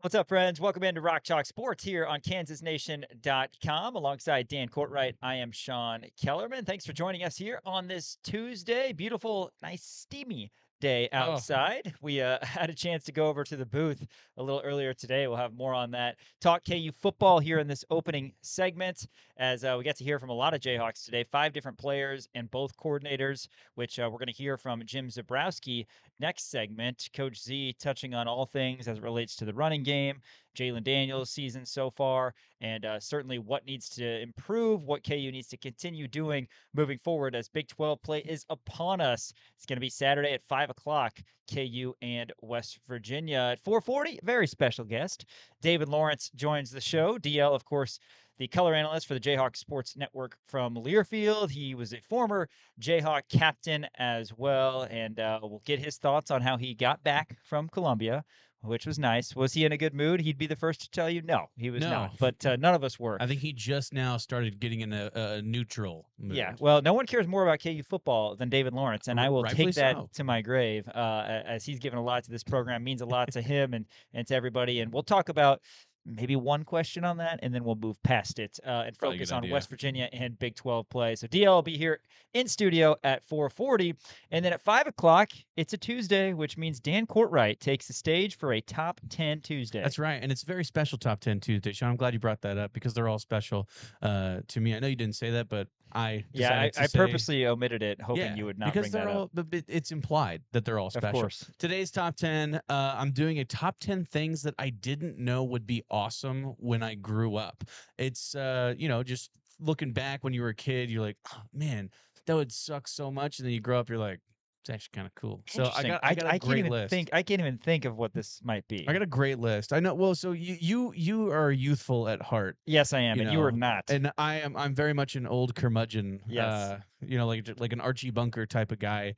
What's up, friends? Welcome into Rock Chalk Sports here on KansasNation.com. Alongside Dan Courtwright, I am Sean Kellerman. Thanks for joining us here on this Tuesday. Beautiful, nice, steamy day Oh, outside. We had a chance to go over to the booth a little earlier today. We'll have more on that. Talk KU football here in this opening segment as we get to hear from a lot of Jayhawks today. 5 different players and both coordinators, which we're going to hear from Jim Zebrowski next segment. Coach Z touching on all things as it relates to the running game, Jalen Daniels' season so far, and certainly what needs to improve, what KU needs to continue doing moving forward as Big 12 play is upon us. It's going to be Saturday at 5 o'clock, KU and West Virginia. At 4:40, very special guest, David Lawrence joins the show. DL, of course, the color analyst for the Jayhawk Sports Network from Learfield. He was a former Jayhawk captain as well, and we'll get his thoughts on how he got back from Columbia, which was nice. Was he in a good mood? He'd be the first to tell you no, he was no. not, but none of us were. I think he just now started getting in a neutral mood. Yeah, well, no one cares more about KU football than David Lawrence, and I will Rightfully take that so. to my grave, as he's given a lot to this program, means a lot to him and to everybody. And we'll talk about maybe one question on that, and then we'll move past it and Probably a focus good on idea. West Virginia and Big 12 play. So DL will be here in studio at 4:40, and then at 5 o'clock, it's a Tuesday, which means Dan Courtwright takes the stage for a Top 10 Tuesday. That's right, and it's a very special Top 10 Tuesday, Sean. I'm glad you brought that up because they're all special to me. I know you didn't say that, but I Yeah, decided to I say, purposely omitted it, hoping yeah, you would not because bring they're that up. all. It's implied that they're all Of special. course. Today's Top 10. I'm doing a Top 10 things that I didn't know would be awesome when I grew up. It's just looking back when you were a kid, you're like, oh, man, that would suck so much, and then you grow up, you're like, it's actually kind of cool. So I Interesting. got I got a I can't great even list. think. I can't even think of what this might be. I got a great list. I know. Well, so you are youthful at heart, Yes, I am, and you are not. and I'm very much an old curmudgeon. Yes. Like an Archie Bunker type of guy.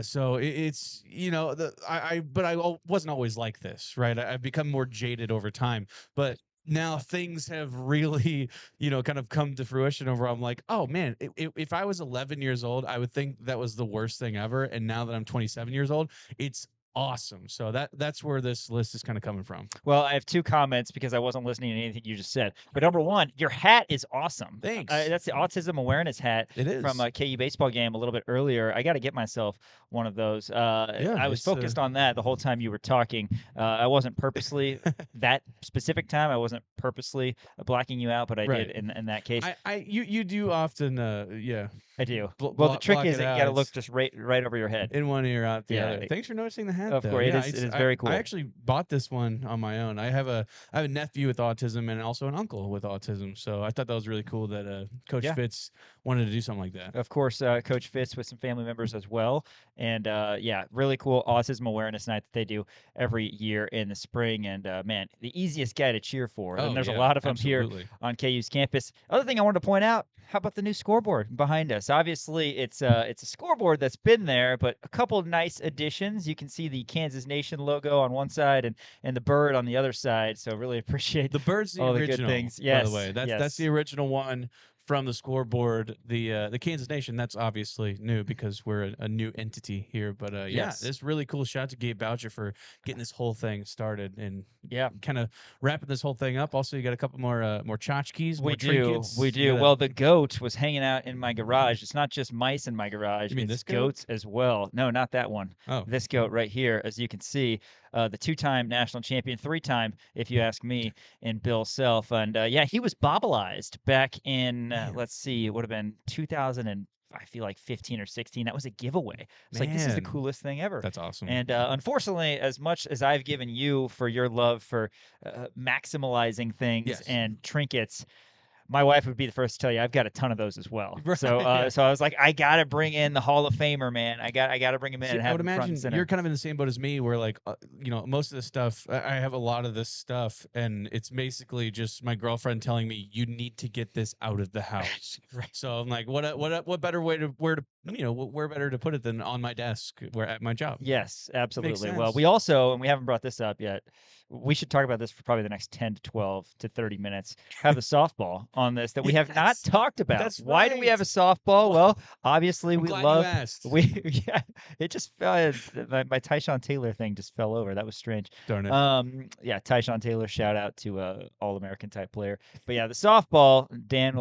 So it's but wasn't always like this, right? I've become more jaded over time, but now things have really, kind of come to fruition over. I'm like, oh man, if I was 11 years old, I would think that was the worst thing ever, and now that I'm 27 years old, it's awesome. So that's where this list is kind of coming from. Well, I have 2 comments because I wasn't listening to anything you just said. But number 1, your hat is awesome. Thanks. That's the autism awareness hat It from is. a KU baseball game a little bit earlier. I got to get myself one of those. Yeah, I was it's focused on that the whole time you were talking. I wasn't purposely that specific time. I wasn't purposely blacking you out, but I did right. in that case. You do often yeah, I do. Well, the trick block is it that you out. got to look It's just right over your head. in one ear, out the Yeah, other. Thanks for noticing the hat, of though. course, Yeah, it is very I cool. actually bought this one on my own. I have a nephew with autism and also an uncle with autism. So I thought that was really cool that Coach Yeah. Fitz wanted to do something like that. Of course, Coach Fitz with some family members as well. And yeah, really cool autism awareness night that they do every year in the spring. And man, the easiest guy to cheer for. And Oh there's a yeah, lot of them here absolutely. on KU's campus. Other thing I wanted to point out, how about the new scoreboard behind us? Obviously, it's a scoreboard that's been there, but a couple of nice additions. You can see the Kansas Nation logo on one side and the bird on the other side. So really appreciate The bird's the all the good original, things. by the Yes, way. That's the yes. original one from the scoreboard. The Kansas Nation, that's obviously new because we're a new entity here. But yeah, Yes. this really cool. Shout out to Gabe Boucher for getting this whole thing started and Yeah. kind of wrapping this whole thing up. Also, you got a couple more tchotchkes, more We do. trinkets. We You do. got Well, the goat was hanging out in my garage. It's not just mice in my garage, you mean it's this goat? goats as well. No, not that one. Oh, This goat right here, as you can see, the 2-time national champion, 3-time, if you ask me, in Bill Self. And yeah, he was bobbleized back in, man, let's see, it would have been 2000 and I feel like 15 or 16. That was a giveaway. It's like, this is the man, coolest thing ever. that's awesome. And unfortunately, as much as I've given you for your love for maximalizing things Yes, and trinkets, my wife would be the first to tell you I've got a ton of those as well. right. So Yeah. so I was like, I gotta bring in the Hall of Famer, man. I gotta bring him in See, and I have would him front and imagine you're center. kind of in the same boat as me, where like most of the stuff I have a lot of this stuff, and it's basically just my girlfriend telling me you need to get this out of the house. Right. So I'm like, what better way to where better to put it than on my desk, where at my job? Yes, Makes absolutely. Well, sense. we also, and we haven't brought this up yet, we should talk about this for probably the next 10 to 12 to 30 minutes. Have the softball on this that we have not Yes, talked about. that's Why do we right. have a softball? Well, Well, obviously I'm we glad you love asked. we yeah, it just fell my Tyshawn Taylor thing just fell over. That was strange. Darn it. Yeah, Tyshawn Taylor, shout out to All-American type player. But yeah, the softball Dan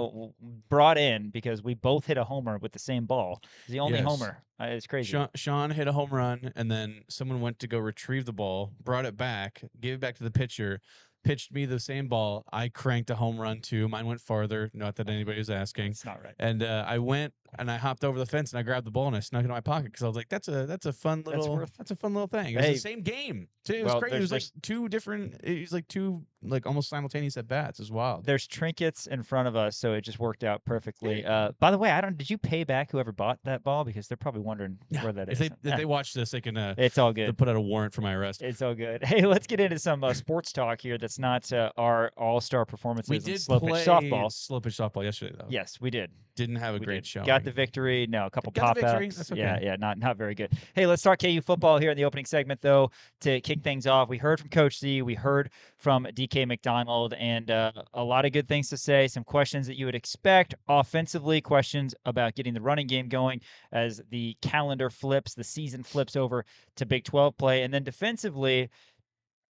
brought in because we both hit a homer with the same ball. It's the only Yes. homer. It's crazy. Sean hit a home run, and then someone went to go retrieve the ball, brought it back, gave it back to the pitcher, pitched me the same ball. I cranked a home run too. Mine went farther. Not that anybody was asking. It's not right. And I went and I hopped over the fence and I grabbed the ball and I snuck it in my pocket because I was like, that's a fun That's little worth. that's a fun little thing. It was Hey, the same game. It was well, crazy. It was like two different. It was like two like almost simultaneous at bats. It was wild. there's trinkets in front of us, so it just worked out perfectly. By the way, I don't. Did you pay back whoever bought that ball? Because they're probably wondering Yeah. where that If is. they watch this, they can It's all they'll good. put out a warrant for my arrest. It's all good. Hey, let's get into some sports talk here. That's not our all-star We performances in did slow pitch play softball. slow pitch softball yesterday though. Yes, we did. Didn't have a We great did. showing. Got the victory. No, a couple Got the pop victory. ups. That's Yeah, okay. yeah, not very good. Hey, let's start KU football here in the opening segment, though. To kick things off, we heard from Coach Z. We heard from DK McDonald, and a lot of good things to say. Some questions that you would expect offensively, questions about getting the running game going as the calendar flips, the season flips over to Big 12 play, and then defensively,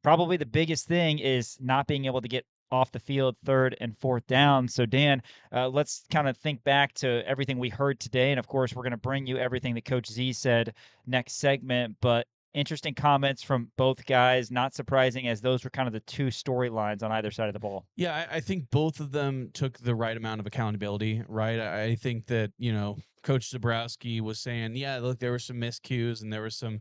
probably the biggest thing is not being able to get off the field third and fourth down. So, Dan, let's kind of think back to everything we heard today. And of course, we're going to bring you everything that Coach Z said next segment. But interesting comments from both guys. Not surprising, as those were kind of the two storylines on either side of the ball. Yeah, I think both of them took the right amount of accountability, right? I think that, Coach Zebrowski was saying, yeah, look, there were some miscues and there was some,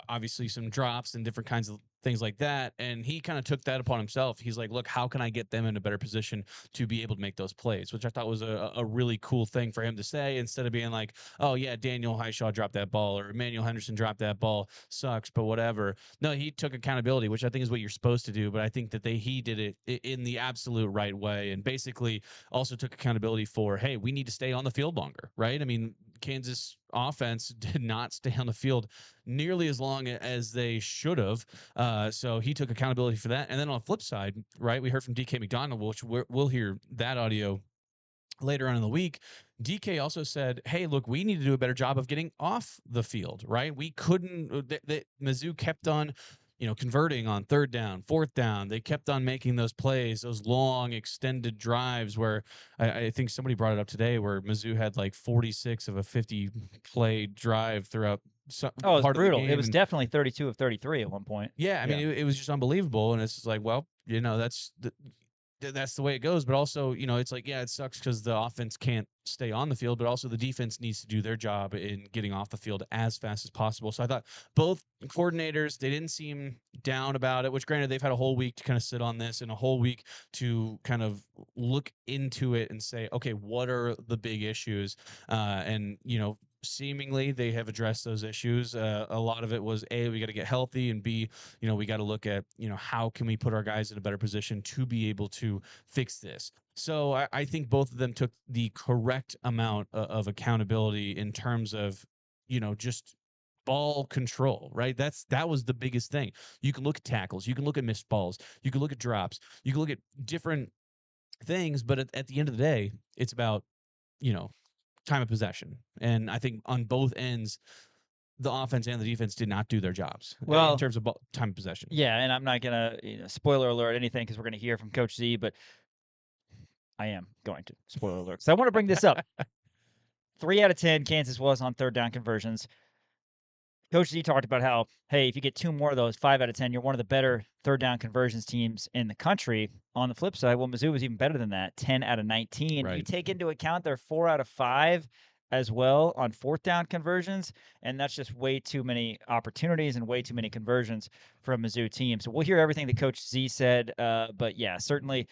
obviously some drops and different kinds of things like that. And he kind of took that upon himself. He's like, look, how can I get them in a better position to be able to make those plays? Which I thought was a really cool thing for him to say, instead of being like, oh, yeah, Daniel Highshaw dropped that ball or Emmanuel Henderson dropped that ball. Sucks, but whatever. No, he took accountability, which I think is what you're supposed to do. But I think that he did it in the absolute right way, and basically also took accountability for, hey, we need to stay on the field longer, right? I mean, Kansas offense did not stay on the field nearly as long as they should have. So he took accountability for that. And then on the flip side, right, we heard from DK McDonald, which we'll hear that audio later on in the week. DK also said, hey, look, we need to do a better job of getting off the field, right? We couldn't, Mizzou kept on, converting on third down, fourth down. They kept on making those plays, those long extended drives where I think somebody brought it up today where Mizzou had like 46 of a 50 play drive throughout Oh, it was part of the brutal. It game. was And definitely 32 of 33 at one point. yeah, I mean, it was just unbelievable. And it's just like, well, that's the way it goes. But also, it's like, yeah, it sucks because the offense can't stay on the field, but also the defense needs to do their job in getting off the field as fast as possible. So I thought both coordinators, they didn't seem down about it, which granted, they've had a whole week to kind of sit on this and a whole week to kind of look into it and say, okay, what are the big issues? And, seemingly they have addressed those issues. A lot of it was, A, we got to get healthy, and B, we got to look at, how can we put our guys in a better position to be able to fix this. So I think both of them took the correct amount of accountability in terms of, just ball control, right? That was the biggest thing. You can look at tackles, you can look at missed balls, you can look at drops, you can look at different things, but at the end of the day, it's about, time of possession. And I think on both ends, the offense and the defense did not do their jobs in terms of time of possession. Yeah, and I'm not gonna spoiler alert anything because we're gonna hear from Coach Z, but I am going to spoiler alert. So I want to bring this up. 3 out of 10 Kansas was on third down conversions. Coach Z talked about how, hey, if you get 2 more of those, 5 out of 10, you're one of the better third down conversions teams in the country. On the flip side, well, Mizzou was even better than that, 10 out of 19. Right. You take into account their 4 out of 5 as well on fourth down conversions, and that's just way too many opportunities and way too many conversions for a Mizzou team. So we'll hear everything that Coach Z said, but yeah, certainly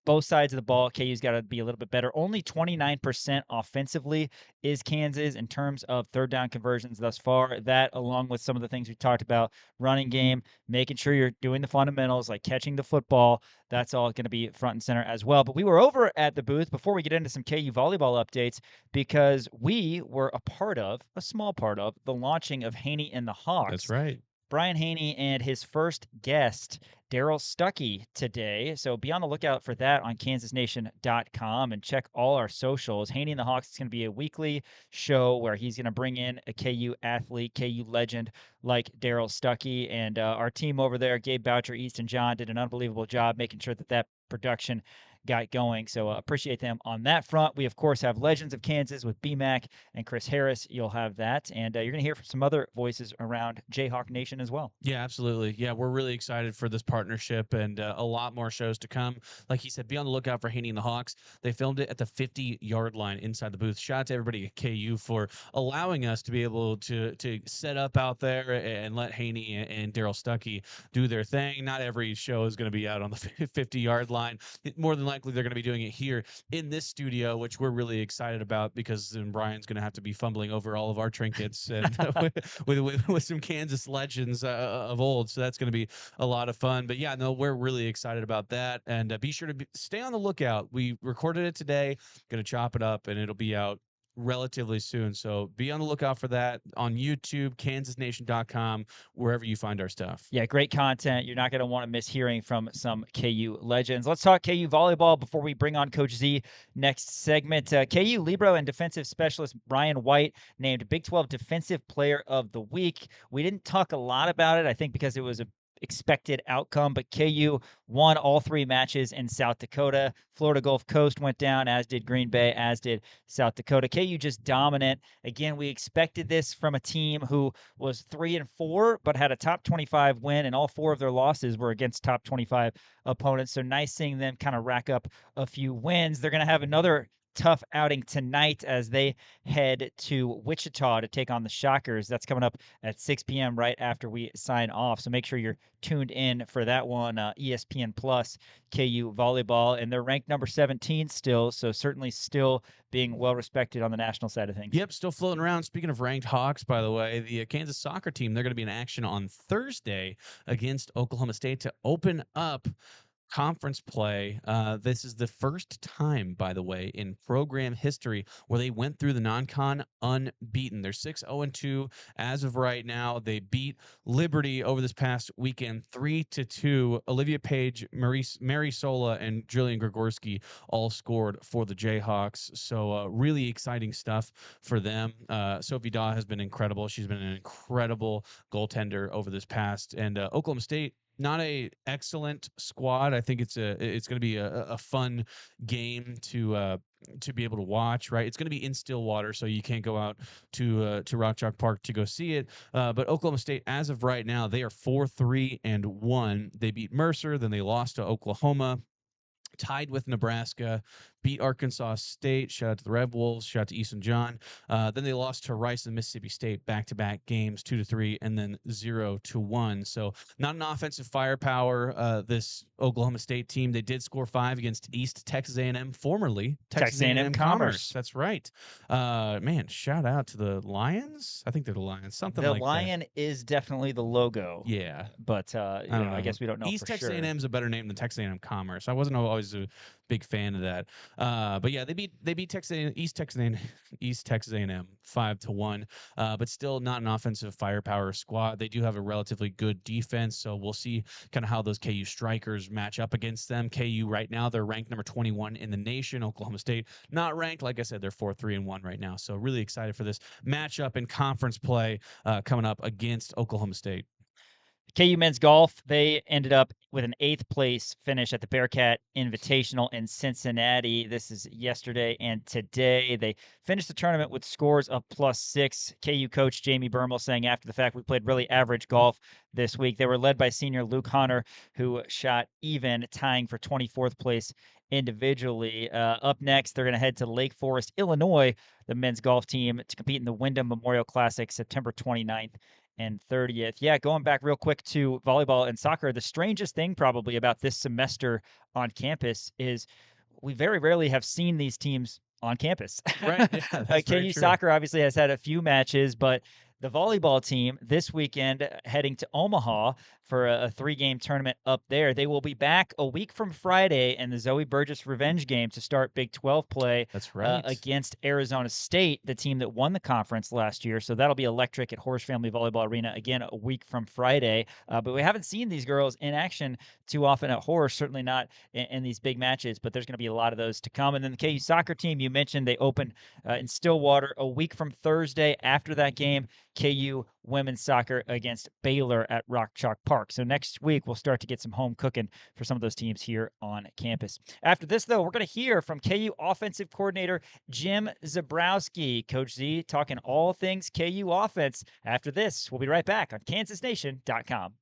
both sides of the ball, KU's got to be a little bit better. Only 29% offensively is Kansas in terms of third down conversions thus far. That, along with some of the things we talked about, running game, making sure you're doing the fundamentals, like catching the football, that's all going to be front and center as well. But we were over at the booth before we get into some KU volleyball updates because we were a small part of, the launching of Haney and the Hawks. That's right. Brian Haney and his first guest, Daryl Stuckey, today. So be on the lookout for that on kansasnation.com and check all our socials. Haney and the Hawks is going to be a weekly show where he's going to bring in a KU athlete, KU legend like Daryl Stuckey. And our team over there, Gabe Boucher, Easton John, did an unbelievable job making sure that production got going. So appreciate them on that front. We, of course, have Legends of Kansas with BMAC and Chris Harris. You'll have that. And you're going to hear from some other voices around Jayhawk Nation as well. Yeah, absolutely. Yeah, we're really excited for this partnership and a lot more shows to come. Like he said, be on the lookout for Haney and the Hawks. They filmed it at the 50-yard line inside the booth. Shout out to everybody at KU for allowing us to be able to set up out there and let Haney and Daryl Stuckey do their thing. Not every show is going to be out on the 50-yard line. More than likely, they're going to be doing it here in this studio, which we're really excited about because then Brian's going to have to be fumbling over all of our trinkets and with some Kansas legends of old. So that's going to be a lot of fun. But yeah, no, we're really excited about that. And be sure to stay on the lookout. We recorded it today, going to chop it up, and it'll be out relatively soon. So be on the lookout for that on YouTube, kansasnation.com, wherever you find our stuff. Yeah, great content. You're not going to want to miss hearing from some KU legends. Let's talk KU volleyball before we bring on Coach Z next segment. KU Libero and defensive specialist Brian White named Big 12 Defensive Player of the Week. We didn't talk a lot about it, I think, because it was a expected outcome, but KU won all 3 matches in South Dakota. Florida Gulf Coast went down, as did Green Bay, as did South Dakota. KU just dominant. Again, we expected this from a team who was 3-4, but had a top 25 win, and all 4 of their losses were against top 25 opponents. So nice seeing them kind of rack up a few wins. They're going to have another tough outing tonight as they head to Wichita to take on the Shockers. That's coming up at 6 p.m. right after we sign off. So make sure you're tuned in for that one. ESPN Plus, KU Volleyball, and they're ranked number 17 still, so certainly still being well respected on the national side of things. Yep, still floating around. Speaking of ranked Hawks, by the way, the Kansas soccer team, they're going to be in action on Thursday against Oklahoma State to open up conference play. This is the first time, by the way, in program history where they went through the non-con unbeaten. They're 6-0-2 as of right now. They beat Liberty over this past weekend 3-2. Olivia Page, Mary Sola, and Julian Gregorski all scored for the Jayhawks. So really exciting stuff for them. Sophie Daw has been incredible. She's been an incredible goaltender over this past. And Oklahoma State, not a excellent squad. I think it's going to be a fun game to be able to watch. Right, it's going to be in Stillwater, so you can't go out to Rock Chalk Park to go see it. But Oklahoma State, as of right now, they are 4-3-1. They beat Mercer, then they lost to Oklahoma, tied with Nebraska, beat Arkansas State. Shout out to the Red Wolves. Shout out to Easton John. Then they lost to Rice and Mississippi State back-to-back games, 2-3, and then 0-1. So not an offensive firepower. This Oklahoma State team, they did score 5 against East Texas A&M, formerly Texas A&M Commerce. That's right. Man, shout out to the Lions. I think they're the Lions. Something the like that. The lion is definitely the logo. Yeah, but I guess we don't know. East for Texas sure. A&M is a better name than Texas A&M Commerce. I wasn't always a big fan of that. But yeah, they beat East Texas A&M 5-1. But still not an offensive firepower squad. They do have a relatively good defense, so we'll see kind of how those KU strikers match up against them. KU right now, they're ranked number 21 in the nation. Oklahoma State not ranked. Like I said, they're 4-3-1 right now. So really excited for this matchup in conference play coming up against Oklahoma State. KU men's golf, they ended up with an 8th place finish at the Bearcat Invitational in Cincinnati. This is yesterday and today. They finished the tournament with scores of +6. KU coach Jamie Bermel saying after the fact, we played really average golf this week. They were led by senior Luke Hunter, who shot even, tying for 24th place individually. Up next, they're going to head to Lake Forest, Illinois, the men's golf team, to compete in the Wyndham Memorial Classic September 29th and 30th. Yeah, going back real quick to volleyball and soccer, the strangest thing probably about this semester on campus is we very rarely have seen these teams on campus. Right. Yeah, that's KU soccer obviously has had a few matches, but the volleyball team this weekend heading to Omaha for a 3-game tournament up there. They will be back a week from Friday in the Zoe Burgess revenge game to start Big 12 play That's right. against Arizona State, the team that won the conference last year. So that'll be electric at Horse Family Volleyball Arena again a week from Friday. But we haven't seen these girls in action too often at Horse, certainly not in these big matches, but there's going to be a lot of those to come. And then the KU soccer team, you mentioned they open in Stillwater a week from Thursday. After that game, KU women's soccer against Baylor at Rock Chalk Park. So next week, we'll start to get some home cooking for some of those teams here on campus. After this, though, we're going to hear from KU offensive coordinator Jim Zebrowski. Coach Z talking all things KU offense. After this, we'll be right back on KansasNation.com.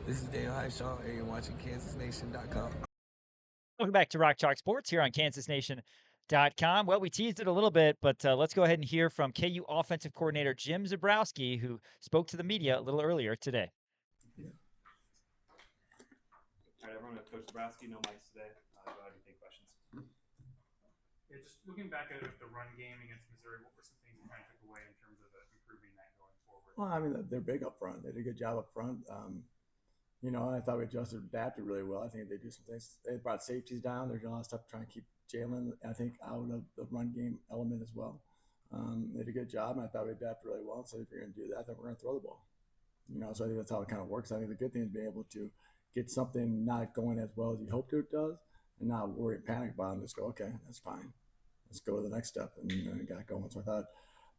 This is Daniel Highshaw, and you're watching KansasNation.com. Welcome back to Rock Chalk Sports here on KansasNation.com. Well, we teased it a little bit, but let's go ahead and hear from KU offensive coordinator Jim Zebrowski, who spoke to the media a little earlier today. All right, everyone, Coach Zebrowski, no mics today. Go ahead and take questions. Yeah, just looking back at the run game against Missouri, what were some things you kind of took away in terms of improving that going forward? Well, I mean, they're big up front. They did a good job up front. I thought we adapted really well. I think they do some things. They brought safeties down. There's a lot of stuff trying to keep Jalen, I think, out of the run game element as well. They did a good job, and I thought we adapted really well. So if you're going to do that, then we're going to throw the ball. So I think that's how it kind of works. I think the good thing is being able to get something not going as well as you hoped it does, and not worry and panic about it and just go, okay, that's fine. Let's go to the next step, and got going. So I thought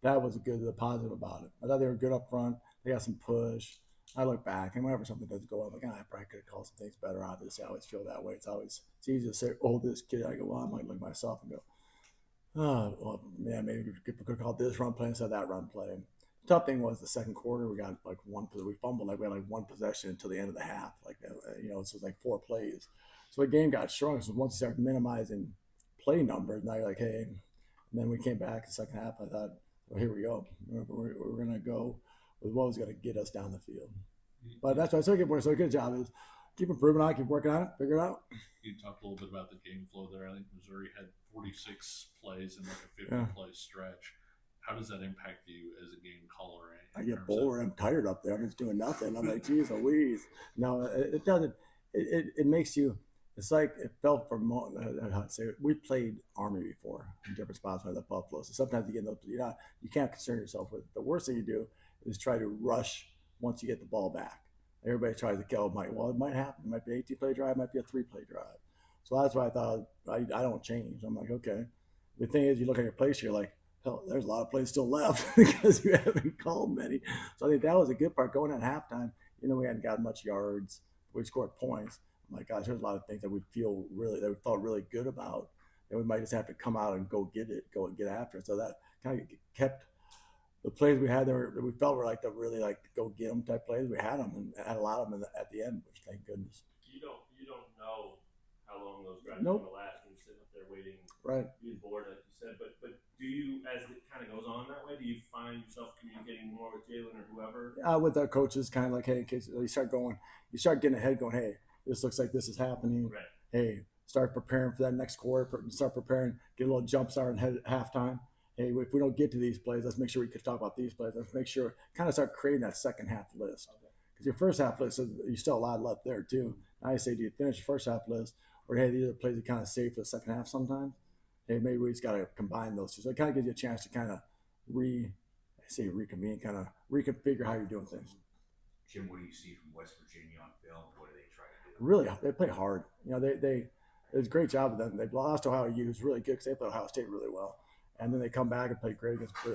that was the positive about it. I thought they were good up front. They got some push. I look back, and whenever something doesn't go, I'm like, I probably could have called some things better. Obviously, I always feel that way. It's easy to say, oh, this kid. I go, well, I might look at myself and go, oh, well, yeah, maybe we could have called this run play instead of that run play. The tough thing was the second quarter, we got like we fumbled, like we had like one possession until the end of the half. Like, so it was like 4 plays. So the game got shrunk. So once you start minimizing play numbers, now you're like, hey, and then we came back the second half. I thought, well, here we go. We're going to go with what was going to get us down the field. But that's why so a good job is keep improving on it, keep working on it, figure it out. You talked a little bit about the game flow there. I think Missouri had 46 plays in like a 50-play stretch. How does that impact you as a game caller? I get bored. I'm tired up there. I'm just doing nothing. I'm like, geez Louise. No, it doesn't. It makes you. It's like it felt for how to say it. We played Army before in different spots by the Buffalo. So sometimes you get those. You can't concern yourself with it. The worst thing you do is try to rush once you get the ball back. Everybody tries to kill it. Well, it might happen. It might be an 18-play drive. It might be a 3-play drive. So that's why I thought I don't change. I'm like, okay. The thing is, you look at your plays, you're like, hell, there's a lot of plays still left because you haven't called many. So I think that was a good part. Going at halftime, we hadn't got much yards. We scored points. I'm like, gosh, there's a lot of things that we felt really good about, and we might just have to come out and go get after it. So that kind of kept the plays we had there. We felt were like the really like go get them type plays. We had them and had a lot of them at the end, which thank goodness. You don't know how long those drives Nope. are going to last when you're sitting up there waiting. Right. Being bored, like you said. But do you, as it kind of goes on that way, do you find yourself communicating more with Jalen or whoever? With our coaches, kind of like, hey, in case you start getting ahead, going, hey, this looks like this is happening. Right. Hey, start preparing for that next quarter. Start preparing, get a little jump start ahead at halftime. Hey, if we don't get to these plays, let's make sure we could talk about these plays. Let's make sure kind of start creating that second half list. Because your first half list, you still a lot left there too. Now I say, do you finish your first half list, or hey, these are plays that kind of save for the second half sometimes. Hey, maybe we just got to combine those two. So it kind of gives you a chance to kind of reconvene, kind of reconfigure how you're doing things. Jim, what do you see from West Virginia on film? What do they try to do? Really, they play hard. They it was a great job of them. They lost Ohio U, was really good because they played Ohio State really well. And then they come back and play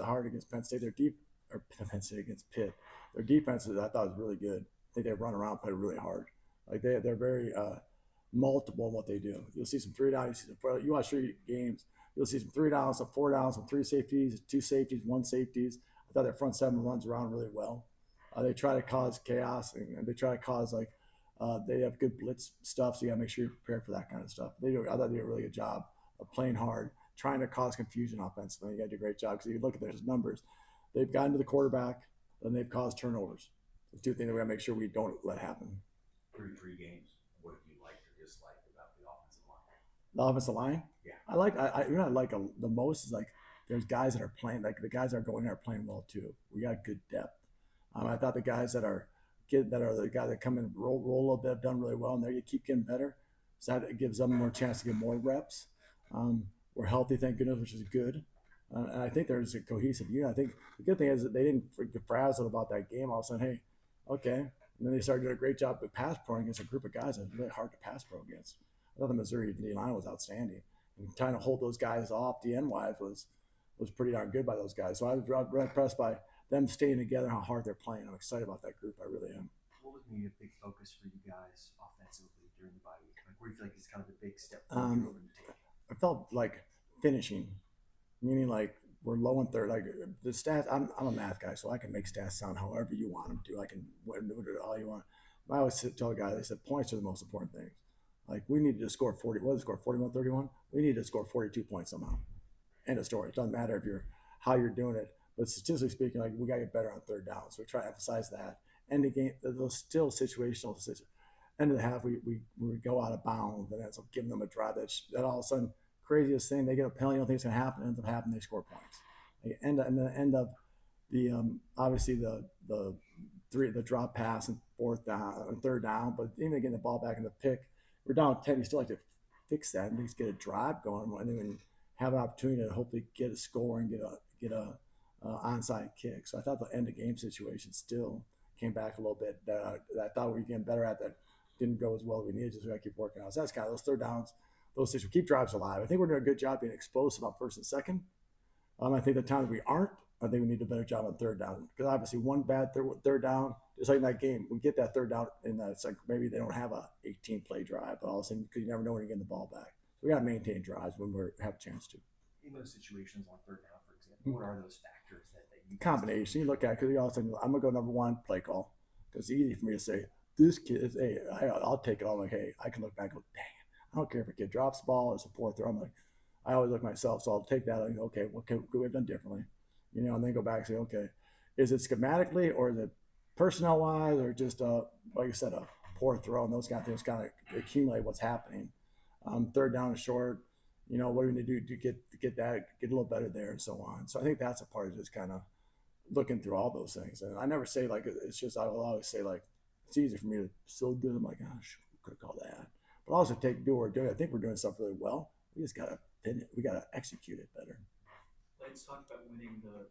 hard against Penn State. Penn State against Pitt. Their defense, I thought, was really good. I think they run around, play really hard. Like they're very multiple in what they do. You'll see some 3 downs. You watch 3 games, you'll see some 3 downs, some 4 downs, some 3 safeties, 2 safeties, 1 safeties. I thought their front 7 runs around really well. They try to cause chaos, and they try to cause they have good blitz stuff. So you got to make sure you're prepared for that kind of stuff. I thought they did a really good job of playing hard, trying to cause confusion offensively. You got to do a great job because you look at their numbers. They've gotten to the quarterback, and they've caused turnovers. The 2 things that we got to make sure we don't let happen. Through 3 games, what have you liked or disliked about the offensive line? The offensive line? Yeah. I like the most is like there's guys that are playing, like the guys that are going there are playing well too. We got good depth. I thought the guys that are get that are the guy that come in and roll a little bit, have done really well, and there you keep getting better. So that gives them more chance to get more reps. We're healthy, thank goodness, which is good. And I think there's a cohesive unit. I think the good thing is that they didn't get frazzled about that game. All of a sudden, hey, okay. And then they started doing a great job with pass pro against a group of guys that are really hard to pass pro against. I thought the Missouri D line was outstanding. And trying to hold those guys off the end wise was pretty darn good by those guys. So I was really impressed by them staying together, how hard they're playing. I'm excited about that group. I really am. What was maybe a big focus for you guys offensively during the bye week? Like, where do you feel like is kind of the big step forward you're hoping to take? I felt like finishing, meaning like we're low in third. Like the stats, I'm a math guy, so I can make stats sound however you want them to. I can do it all you want. I always tell the guys, I said points are the most important things. Like we need to score 40. What did score 41-31? We need to score 42 points somehow. End of story. It doesn't matter if how you're doing it, but statistically speaking, like we got to get better on third down. So we try to emphasize that. End the game, those still situational. End of the half, we go out of bounds, and ends up giving them a drive that all of a sudden craziest thing. They get a penalty. You don't think it's going to happen. It ends up happening. They score points. And then end up the obviously the drop pass and third down, but even getting the ball back in the pick, we're down 10. You still like to fix that and at least get a drive going, and then have an opportunity to hopefully get a score and get a onside kick. So I thought the end of game situation still came back a little bit. That I thought we were getting better at. That didn't go as well as we needed. Just we got to keep working on. So that's kind of those third downs. Those things, we keep drives alive. I think we're doing a good job being explosive on first and second. I think the times we aren't, I think we need a better job on third down. Because obviously one bad third down, just like in that game, we get that third down, and it's like maybe they don't have a 18-play drive, but all of a sudden, because you never know when you're getting the ball back. So we got to maintain drives when we have a chance to. In those situations on third down, for example, what are those factors that you combination? You look at it, because all of a sudden, I'm going to go number one, play call. Because it's easy for me to say, this kid is, hey, I'll take it all. I'm like, hey, I can look back and go, dang it. I don't care if a kid drops the ball or it's a poor throw. I'm like, I always look at myself, so I'll take that and go, okay, what could we have done differently? And then go back and say, okay, is it schematically or is it personnel wise or just like I said, a poor throw, and those kind of things kind of accumulate what's happening. Third down and short, what do we need to do to get that, get a little better there and so on. So I think that's a part of just kind of looking through all those things. And I never say like, it's just, I will always say like, it's easy for me to so good. I'm like, gosh, we could have called that. But also do what we're doing. I think we're doing stuff really well. We just got to pin it. We got to execute it better. Let's talk about winning the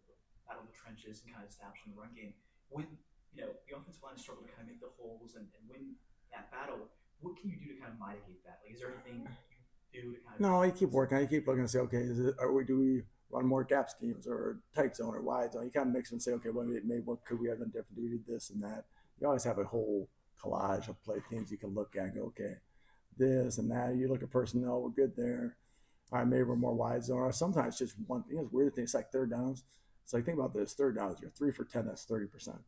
battle of the trenches and kind of establishing the run game. When the offensive line struggle to kind of make the holes and win that battle, what can you do to kind of mitigate that? Like, is there anything you do to kind of? No, you keep working. You keep looking and say, okay, do we run more gap schemes or tight zone or wide zone? You kind of mix and say, okay, what could we have done different? Do we do this and that? You always have a whole collage of play things you can look at and go, okay, this and that. You look at personnel, we're good there. All right, maybe we're more wide zone. Or sometimes just one thing. It's weird thing. It's like third downs. It's like, think about this. Third downs, you're 3 for 10. That's 30%.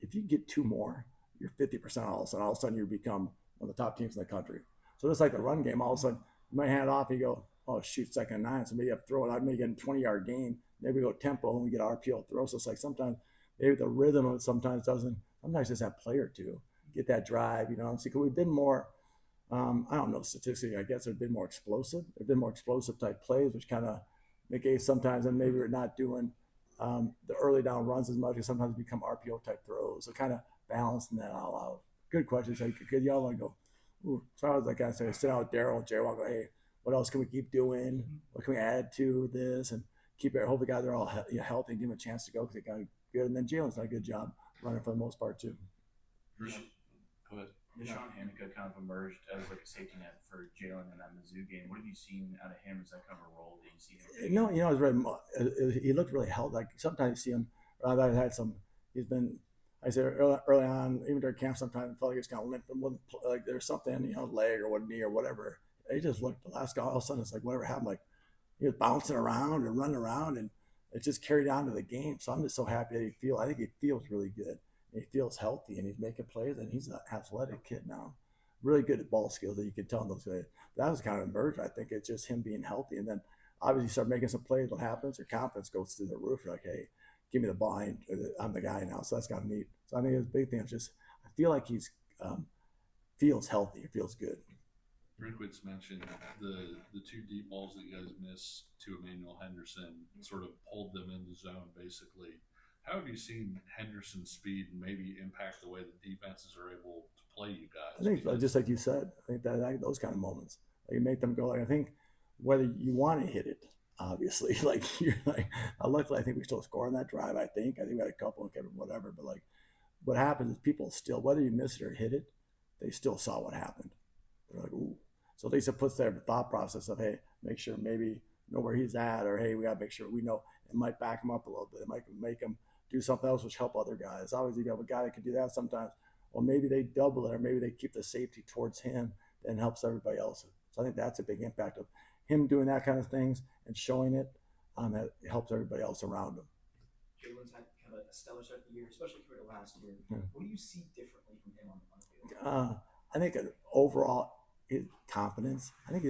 If you get two more, you're 50% all of a sudden you become one of the top teams in the country. So just like the run game, all of a sudden you might hand it off and you go, oh, shoot, 2nd and 9. So maybe you have to throw it out. Maybe get a 20-yard gain. Maybe we go tempo and we get RPO throw. So it's like sometimes maybe the rhythm of it sometimes doesn't. Sometimes just that play or two get that drive. See, we've been more – I don't know statistically. I guess they've been more explosive. They've been more explosive type plays, which kind of negate sometimes, and maybe we're not doing the early down runs as much, as sometimes become RPO type throws. So kind of balancing that all out. Good question. So could y'all want to go? Ooh. So I was like, I said, sit down with Daryl and Jerry. I'll go, hey, what else can we keep doing? What can we add to this and keep it? Hope the guys are all healthy and give them a chance to go because they got good. And then Jalen's done a good job running for the most part too. Go ahead. Deshaun Hanika kind of emerged as like a safety net for Jalen in that Mizzou game. What have you seen out of him? Is that kind of a role that you see him? No, he looked really healthy. Like sometimes you see him. I've had some. He's been. I said early on, even during camp, sometimes I felt like he was kind of limp. Like there's something, leg or what knee or whatever. He just looked. The last guy, all of a sudden, it's like whatever happened. Like he was bouncing around and running around, and it just carried on to the game. So I'm just so happy that I think he feels really good. He feels healthy and he's making plays, and he's an athletic kid now. Really good at ball skills that you can tell in those guys. That was kind of emerged. I think it's just him being healthy. And then obviously you start making some plays. What happens? Your confidence goes through the roof. You're like, hey, give me the ball. I'm the guy now. So that's kind of neat. So I think his big thing is just I feel like he's feels healthy. It feels good. Drinkwitz mentioned the two deep balls that you guys missed to Emmanuel Henderson sort of pulled them into zone basically. How have you seen Henderson's speed maybe impact the way the defenses are able to play you guys? I think just like you said, I think that those kind of moments, like you make them go. Like I think whether you want to hit it, obviously, like you're like. Luckily, I think we still score on that drive. I think we had a couple of whatever, but like what happens is people still, whether you miss it or hit it, they still saw what happened. They're like, ooh. So at least it puts their thought process of, hey, make sure maybe know where he's at, or hey, we got to make sure we know. It might back him up a little bit. It might make him do something else, which help other guys. Obviously, you have a guy that can do that sometimes. Well, maybe they double it, or maybe they keep the safety towards him and helps everybody else. So I think that's a big impact of him doing that kind of things and showing it. It helps everybody else around him. Jalen's had kind of a stellar start of the year, especially compared to last year. Yeah. What do you see differently from him on the field? I think overall his confidence. I think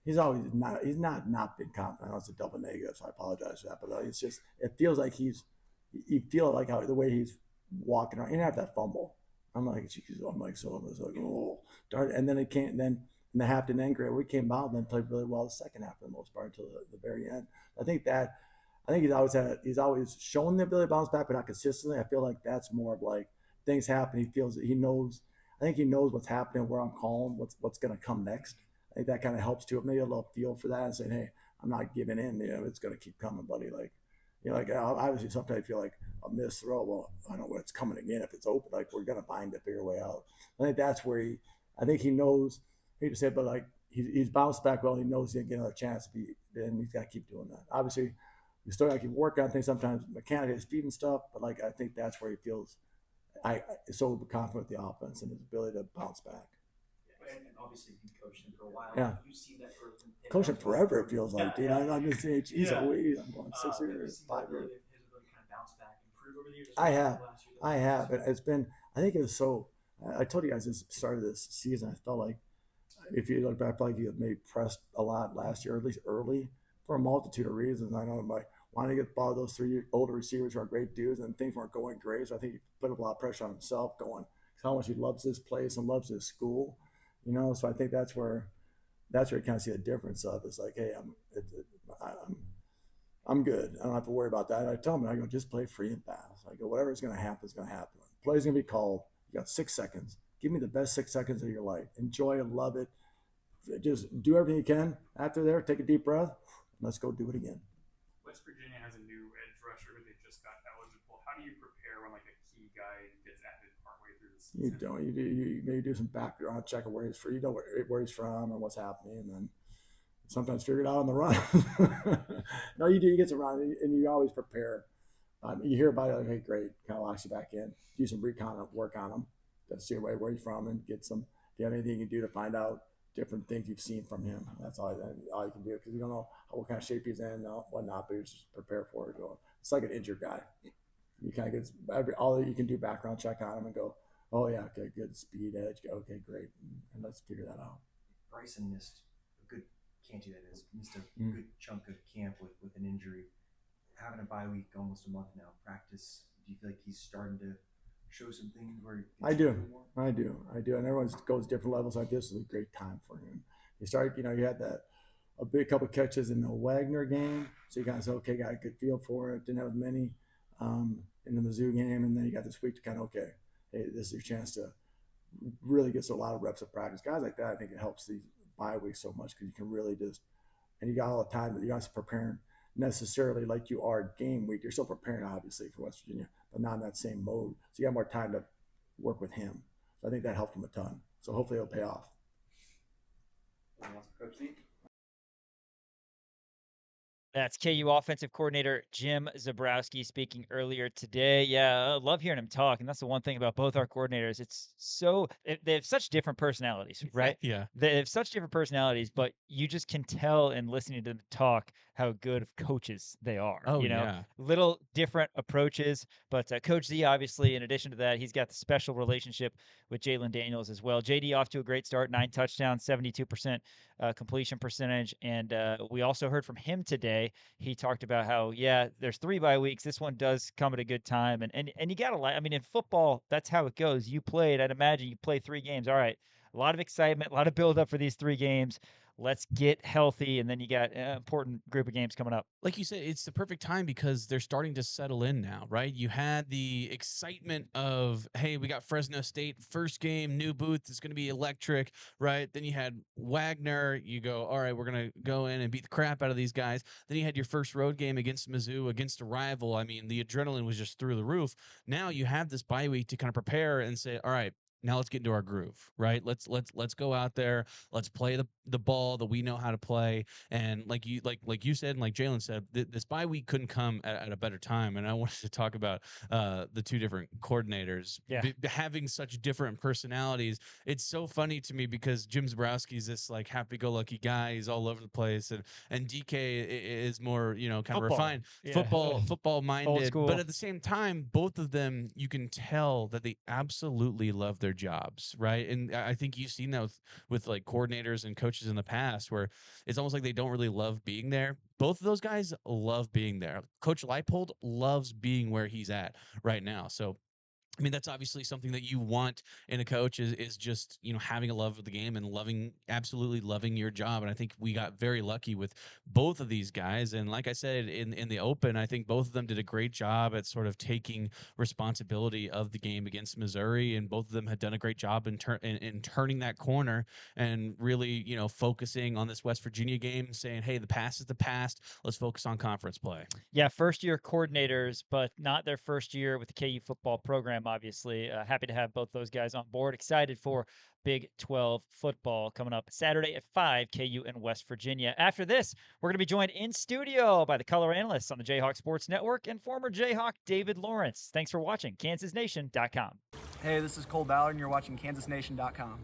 he's not been confident. I know it's a double negative, so I apologize for that. But it's just it feels like you feel like how the way he's walking around. He didn't have that fumble. I'm like, oh, darn. And then it came. Then in the half didn't end great. We came out and then played really well the second half for the most part until the very end. I think he's always shown the ability to bounce back, but not consistently. I feel like that's more of like things happen. He feels that he knows. I think he knows what's happening, where I'm calling, what's going to come next. I think that kind of helps too. Maybe a little feel for that and saying, hey, I'm not giving in. It's going to keep coming, buddy. Like, obviously sometimes I feel like a missed throw. Well, I don't know what's coming again. If it's open, like we're going to find a bigger way out. I think that's where I think he knows. I hate to say it, but like he's bounced back well. He knows he'll get another chance. And he's got to keep doing that. Obviously, you still got to keep working on things sometimes, mechanically, speed and stuff. But like I think that's where he feels so confident with the offense and his ability to bounce back. And obviously, you've coached him for a while. Yeah. You've seen that growth. Coaching forever, it feels like, dude. Yeah. I'm this age. He's I'm going 6 years, 5 years. His ability to kind of bounce back, improve over the years. I have. It's been. I think it was so. I told you guys this start of this season. I felt like if you look back, like he had maybe pressed a lot last year, at least early, for a multitude of reasons. I know like wanting to get the ball to those three older receivers who are great dudes, and things weren't going great. So I think he put a lot of pressure on himself, going how much he loves this place and loves his school. So I think that's where you kind of see the difference of. It's like, hey, I'm good. I don't have to worry about that. And I tell him, I go, just play free and pass. I go, whatever's going to happen is going to happen. Play's going to be called. You got 6 seconds. Give me the best 6 seconds of your life. Enjoy it, love it. Just do everything you can. After there, take a deep breath. Let's go do it again. West Virginia has a new edge rusher who they just got eligible. How do you prepare when like a key guy gets added partway through the season? You don't. You maybe do some background check of where he's from. You know where he's from and what's happening, and then sometimes figure it out on the run. No, you do. You get some run, and you always prepare. You hear about it, like, hey, great, kind of locks you back in. Do some recon work on him to see where he's from and get some. If you have anything you can do to find out different things you've seen from him, that's all you can do because you don't know what kind of shape he's in, whatnot, but you just prepare for it. It's like an injured guy. You kind of get all that you can do background check on him and go, oh yeah, okay, good speed edge, okay, great, and let's figure that out. Bryson missed a good good chunk of camp with an injury. Having a bye week almost a month now, practice. Do you feel like he's starting to show some things where I do, and everyone goes different levels. Like this is a great time for him. He started, you had a big couple catches in the Wagner game, so you kind of said, okay, got a good feel for it. Didn't have many in the Mizzou game, and then you got this week to kind of, okay, hey, this is your chance to really get a lot of reps of practice. Guys like that, I think it helps the bye week so much because you can really and you got all the time that you're not preparing necessarily like you are game week. You're still preparing, obviously, for West Virginia, but not in that same mode. So you got more time to work with him. So I think that helped him a ton. So hopefully it'll pay off. Coach Z? That's KU offensive coordinator Jim Zebrowski speaking earlier today. Yeah, I love hearing him talk. And that's the one thing about both our coordinators. They have such different personalities, right? Yeah. They have such different personalities, but you just can tell in listening to them talk how good of coaches they are. Oh, yeah. Little different approaches. But Coach Z, obviously, in addition to that, he's got the special relationship with Jalen Daniels as well. JD off to a great start, 9 touchdowns, 72% completion percentage. And we also heard from him today. He talked about how, there's 3 bye weeks. This one does come at a good time. And you got to in football, that's how it goes. I'd imagine you play 3 games. All right. A lot of excitement, a lot of build up for these 3 games. let's get healthy, and then you got an important group of games coming up. Like you said, it's the perfect time because they're starting to settle in now, right? You had the excitement of, hey, we got Fresno State first game, new booth, it's going to be electric, right? Then you had Wagner. You go, all right, we're going to go in and beat the crap out of these guys. Then you had your first road game against Mizzou, against a rival. I mean, the adrenaline was just through the roof. Now you have this bye week to kind of prepare and say, all right, now let's get into our groove, right? Let's go out there. Let's play the ball that we know how to play. And like you said, and like Jalen said, this bye week couldn't come at a better time. And I wanted to talk about the two different coordinators having such different personalities. It's so funny to me because Jim Zebrowski's this like happy-go-lucky guy. He's all over the place, and DK is more kind of refined, football minded. But at the same time, both of them, you can tell that they absolutely love their jobs, right? And I think you've seen that with like coordinators and coaches in the past, where it's almost like they don't really love being there. Both of those guys love being there. Coach Leipold loves being where he's at right now. So I mean, that's obviously something that you want in a coach is just, having a love of the game and absolutely loving your job. And I think we got very lucky with both of these guys. And like I said, in the open, I think both of them did a great job at sort of taking responsibility of the game against Missouri. And both of them had done a great job in turning that corner and really, focusing on this West Virginia game, saying, hey, the past is the past. Let's focus on conference play. Yeah, first-year coordinators, but not their first year with the KU football program, obviously. Happy to have both those guys on board. Excited for Big 12 football coming up Saturday at 5, KU and West Virginia. After this, we're going to be joined in studio by the color analysts on the Jayhawk Sports Network and former Jayhawk David Lawrence. Thanks for watching KansasNation.com. Hey, this is Cole Ballard, and you're watching KansasNation.com.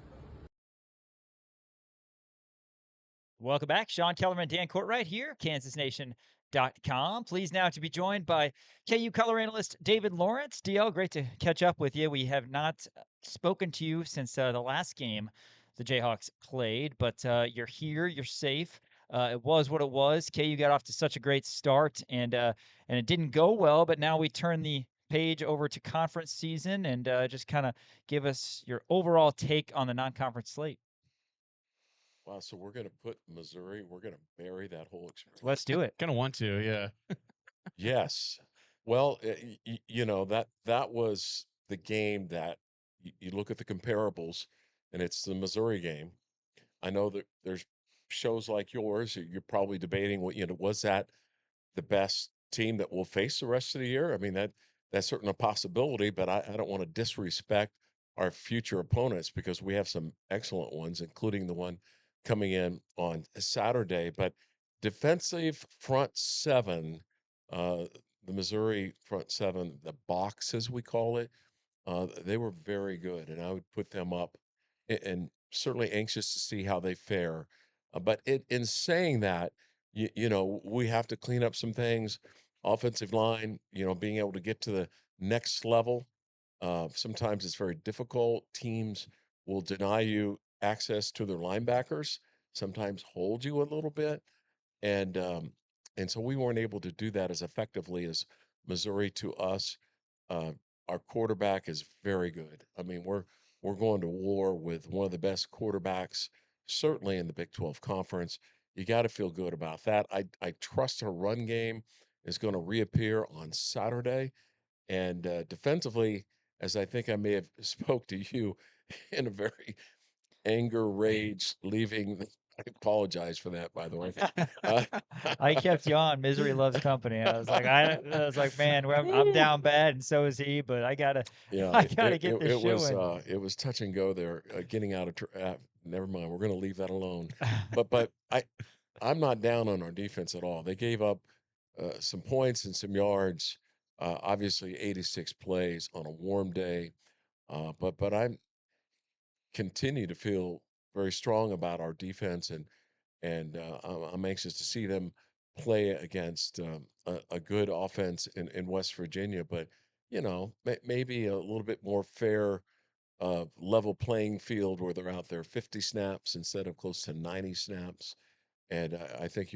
Welcome back. Sean Kellerman, Dan Courtwright here, KansasNation.com. Pleased now to be joined by KU color analyst David Lawrence. DL, great to catch up with you. We have not spoken to you since the last game the Jayhawks played, but you're here. You're safe. It was what it was. KU got off to such a great start, and it didn't go well, but now we turn the page over to conference season and just kind of give us your overall take on the non-conference slate. Wow, so we're going to put Missouri, we're going to bury that whole experience. Let's do it. Kind of want to, yeah. Yes. Well, that was the game that you look at the comparables, and it's the Missouri game. I know that there's shows like yours, you're probably debating was that the best team that we'll face the rest of the year? I mean, that's certainly a possibility, but I don't want to disrespect our future opponents because we have some excellent ones, including the one coming in on Saturday. But defensive front seven, the Missouri front seven, the box as we call it, they were very good, and I would put them up, and certainly anxious to see how they fare. But in saying that, we have to clean up some things. Offensive line, being able to get to the next level. Sometimes it's very difficult. Teams will deny you access to their linebackers, sometimes hold you a little bit. And so we weren't able to do that as effectively as Missouri to us. Uh, our quarterback is very good. I mean, we're going to war with one of the best quarterbacks, certainly in the Big 12 Conference. You got to feel good about that. I trust our run game is going to reappear on Saturday. And defensively, as I think I may have spoke to you in a very anger, rage, leaving. I apologize for that, by the way. I kept you on. Misery loves company. I was like, man, I'm down bad, and so is he. But I gotta get this show in. It was touch and go there, getting out of. Never mind. We're going to leave that alone. But I'm not down on our defense at all. They gave up some points and some yards. Obviously, 86 plays on a warm day. But I continue to feel very strong about our defense, and I'm anxious to see them play against a good offense in West Virginia. But maybe a little bit more fair, level playing field where they're out there 50 snaps instead of close to 90 snaps. And I think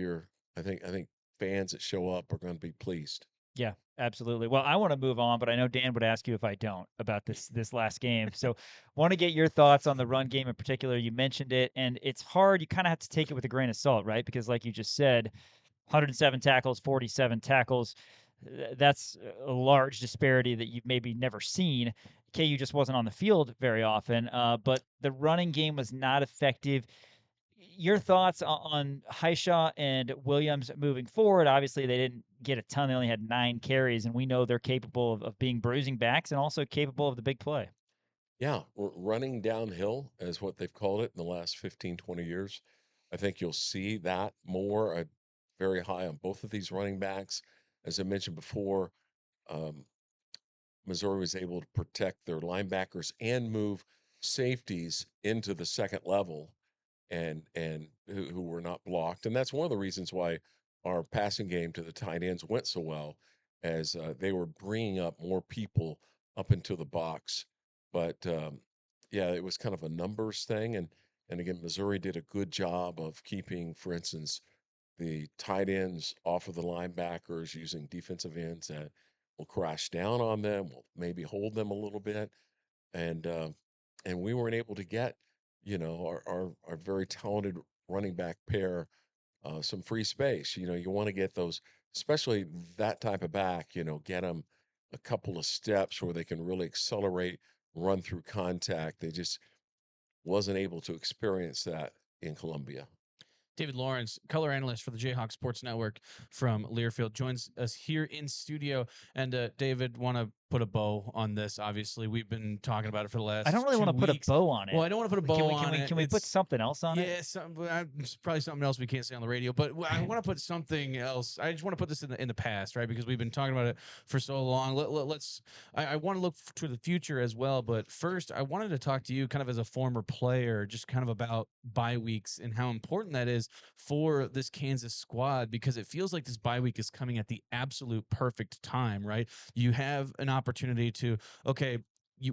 fans that show up are going to be pleased. Yeah, Absolutely. Well, I want to move on, but I know Dan would ask you if I don't about this last game. So, want to get your thoughts on the run game in particular. You mentioned it, and it's hard. You kind of have to take it with a grain of salt, right? Because, like you just said, 107 tackles, 47 tackles. That's a large disparity that you've maybe never seen. KU just wasn't on the field very often, but the running game was not effective. Your thoughts on Hishaw and Williams moving forward? Obviously, they didn't get a ton. They only had 9 carries, and we know they're capable of being bruising backs and also capable of the big play. Yeah, running downhill is what they've called it in the last 15, 20 years. I think you'll see that more. Very high on both of these running backs. As I mentioned before, um, Missouri was able to protect their linebackers and move safeties into the second level and who were not blocked. And that's one of the reasons why our passing game to the tight ends went so well, as they were bringing up more people up into the box. But yeah, it was kind of a numbers thing, and again, Missouri did a good job of keeping, for instance, the tight ends off of the linebackers using defensive ends that will crash down on them, will maybe hold them a little bit, and uh, and we weren't able to get, our very talented running back pair some free space. You want to get those, especially that type of back. Get them a couple of steps where they can really accelerate, run through contact. They just wasn't able to experience that in Columbia. David Lawrence, color analyst for the Jayhawk Sports Network from Learfield, joins us here in studio. And David, want to put a bow on this? Obviously, we've been talking about it for the I don't last really want two to put a weeks. bow on it. Well, I don't want to put a bow on it. Can we put something else on it? Yeah, probably something else we can't say on the radio. But I want to put something else. I just want to put this in the past, right? Because we've been talking about it for so long. Let's. I want to look to the future as well. But first, I wanted to talk to you, kind of as a former player, just kind of about bye weeks and how important that is for this Kansas squad, because it feels like this bye week is coming at the absolute perfect time, right? You have an opportunity to, okay,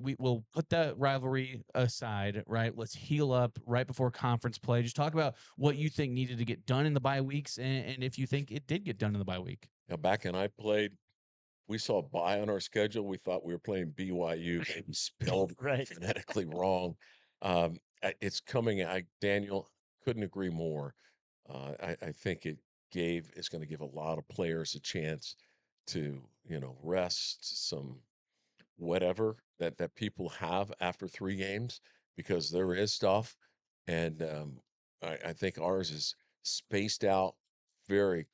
we will put that rivalry aside, right? Let's heal up right before conference play. Just talk about what you think needed to get done in the bye weeks, and if you think it did get done in the bye week. Now, back when I played, we saw bye on our schedule. We thought we were playing BYU, maybe spelled Right. phonetically wrong. It's coming. Daniel, couldn't agree more. I think it's going to give a lot of players a chance to, rest some whatever that people have after 3 games, because there is stuff, and I think ours is spaced out very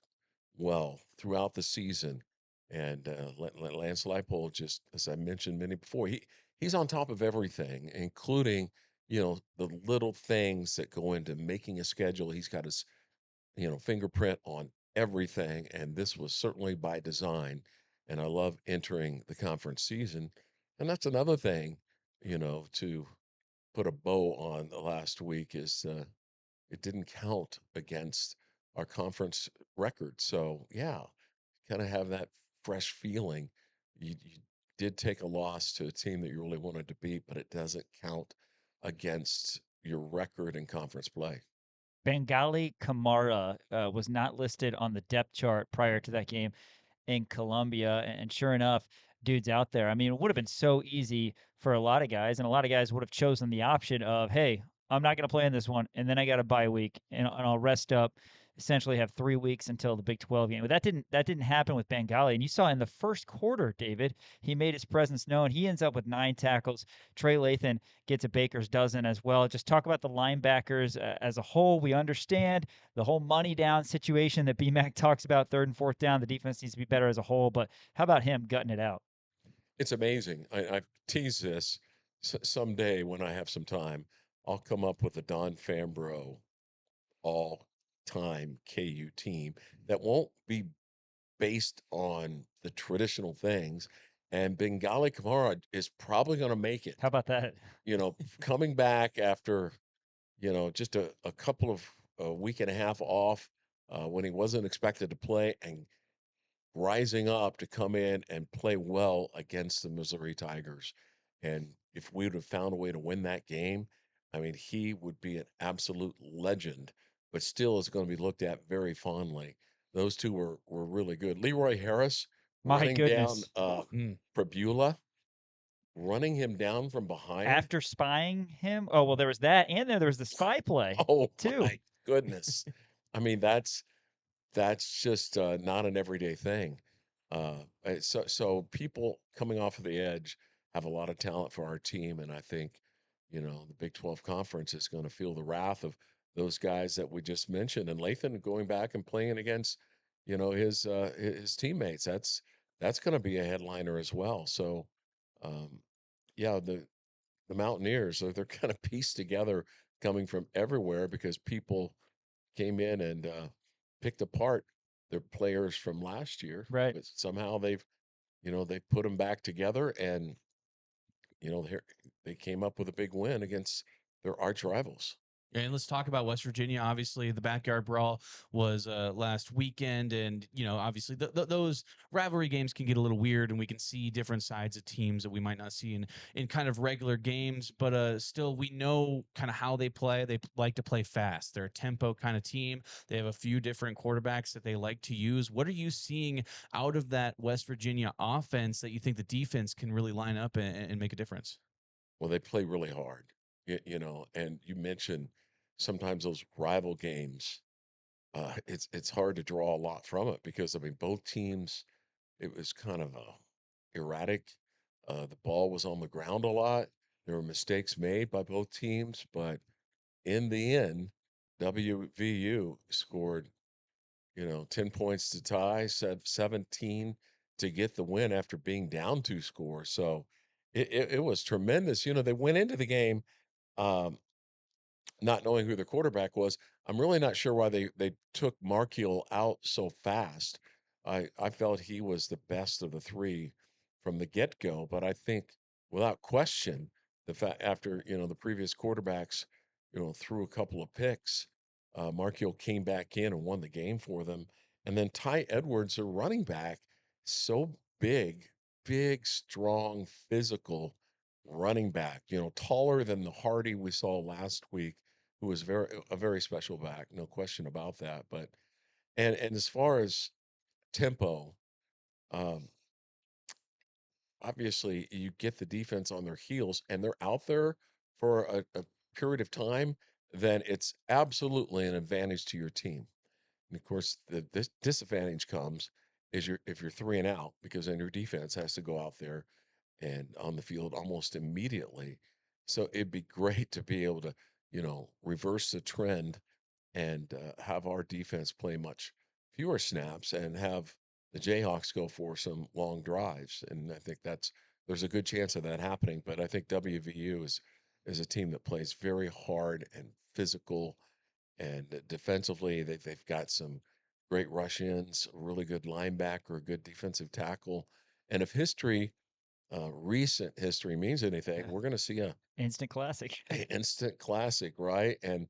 well throughout the season. And Lance Leipold, just as I mentioned many before, he's on top of everything, including the little things that go into making a schedule. He's got his fingerprint on everything, and this was certainly by design. And I love entering the conference season, and that's another thing, to put a bow on the last week is it didn't count against our conference record. So yeah, kind of have that fresh feeling. You did take a loss to a team that you really wanted to beat, but it doesn't count against your record in conference play. Bangally Kamara was not listed on the depth chart prior to that game in Columbia. And sure enough, dude's out there. I mean, it would have been so easy for a lot of guys, and a lot of guys would have chosen the option of, hey, I'm not going to play in this one, and then I got a bye week, and I'll rest up. Essentially, have 3 weeks until the Big 12 game. But that didn't happen with Bengali. And you saw in the first quarter, David, he made his presence known. He ends up with 9 tackles. Trey Lathan gets a baker's dozen as well. Just talk about the linebackers as a whole. We understand the whole money down situation that BMAC talks about, third and fourth down. The defense needs to be better as a whole. But how about him gutting it out? It's amazing. I've teased this. Someday when I have some time, I'll come up with a Don Fambro all-time KU team that won't be based on the traditional things. And Bengali Kamara is probably going to make it. How about that? Coming back after, just a couple of a week and a half off when he wasn't expected to play, and rising up to come in and play well against the Missouri Tigers. And if we would have found a way to win that game, I mean, he would be an absolute legend, but still is going to be looked at very fondly. Those two were really good. Leroy Harris My running down goodness. Prabula, running him down from behind. After spying him? Oh, well, there was that, and then there was the spy play, Oh too. my goodness. I mean, that's just not an everyday thing. So people coming off of the edge have a lot of talent for our team, and I think, the Big 12 Conference is going to feel the wrath of those guys that we just mentioned, and Lathan going back and playing against, his teammates. That's going to be a headliner as well. So, um, yeah, the Mountaineers they're kind of pieced together, coming from everywhere because people came in and picked apart their players from last year, Right. but somehow they put them back together, and they came up with a big win against their arch rivals. And let's talk about West Virginia. Obviously, the backyard brawl was last weekend, and obviously those rivalry games can get a little weird, and we can see different sides of teams that we might not see in kind of regular games. But still, we know kind of how they play. They like to play fast. They're a tempo kind of team. They have a few different quarterbacks that they like to use. What are you seeing out of that West Virginia offense that you think the defense can really line up and make a difference? Well, they play really hard, and you mentioned sometimes those rival games. It's hard to draw a lot from it because I mean both teams. It was kind of erratic. The ball was on the ground a lot. There were mistakes made by both teams, but in the end, WVU scored, 10 points to tie, 17 to get the win after being down 2 scores. So it was tremendous. They went into the game um, not knowing who the quarterback was. I'm really not sure why they took Markiel out so fast. I felt he was the best of the three from the get-go, but I think without question, the fact after, the previous quarterbacks, threw a couple of picks, Markiel came back in and won the game for them. And then Ty Edwards, their running back, so big, strong, physical running back, taller than the Hardy we saw last week, who was a very special back, no question about that. But and as far as tempo, um, obviously you get the defense on their heels and they're out there for a period of time, then it's absolutely an advantage to your team. And of course, this disadvantage comes is if you're 3 and out, because then your defense has to go out there and on the field almost immediately. So it'd be great to be able to, reverse the trend and have our defense play much fewer snaps and have the Jayhawks go for some long drives. And I think there's a good chance of that happening. But I think WVU is a team that plays very hard and physical, and defensively they've got some great rush ins, a really good linebacker, a good defensive tackle. And if recent history means anything, we're going to see Instant classic. a instant classic, right? And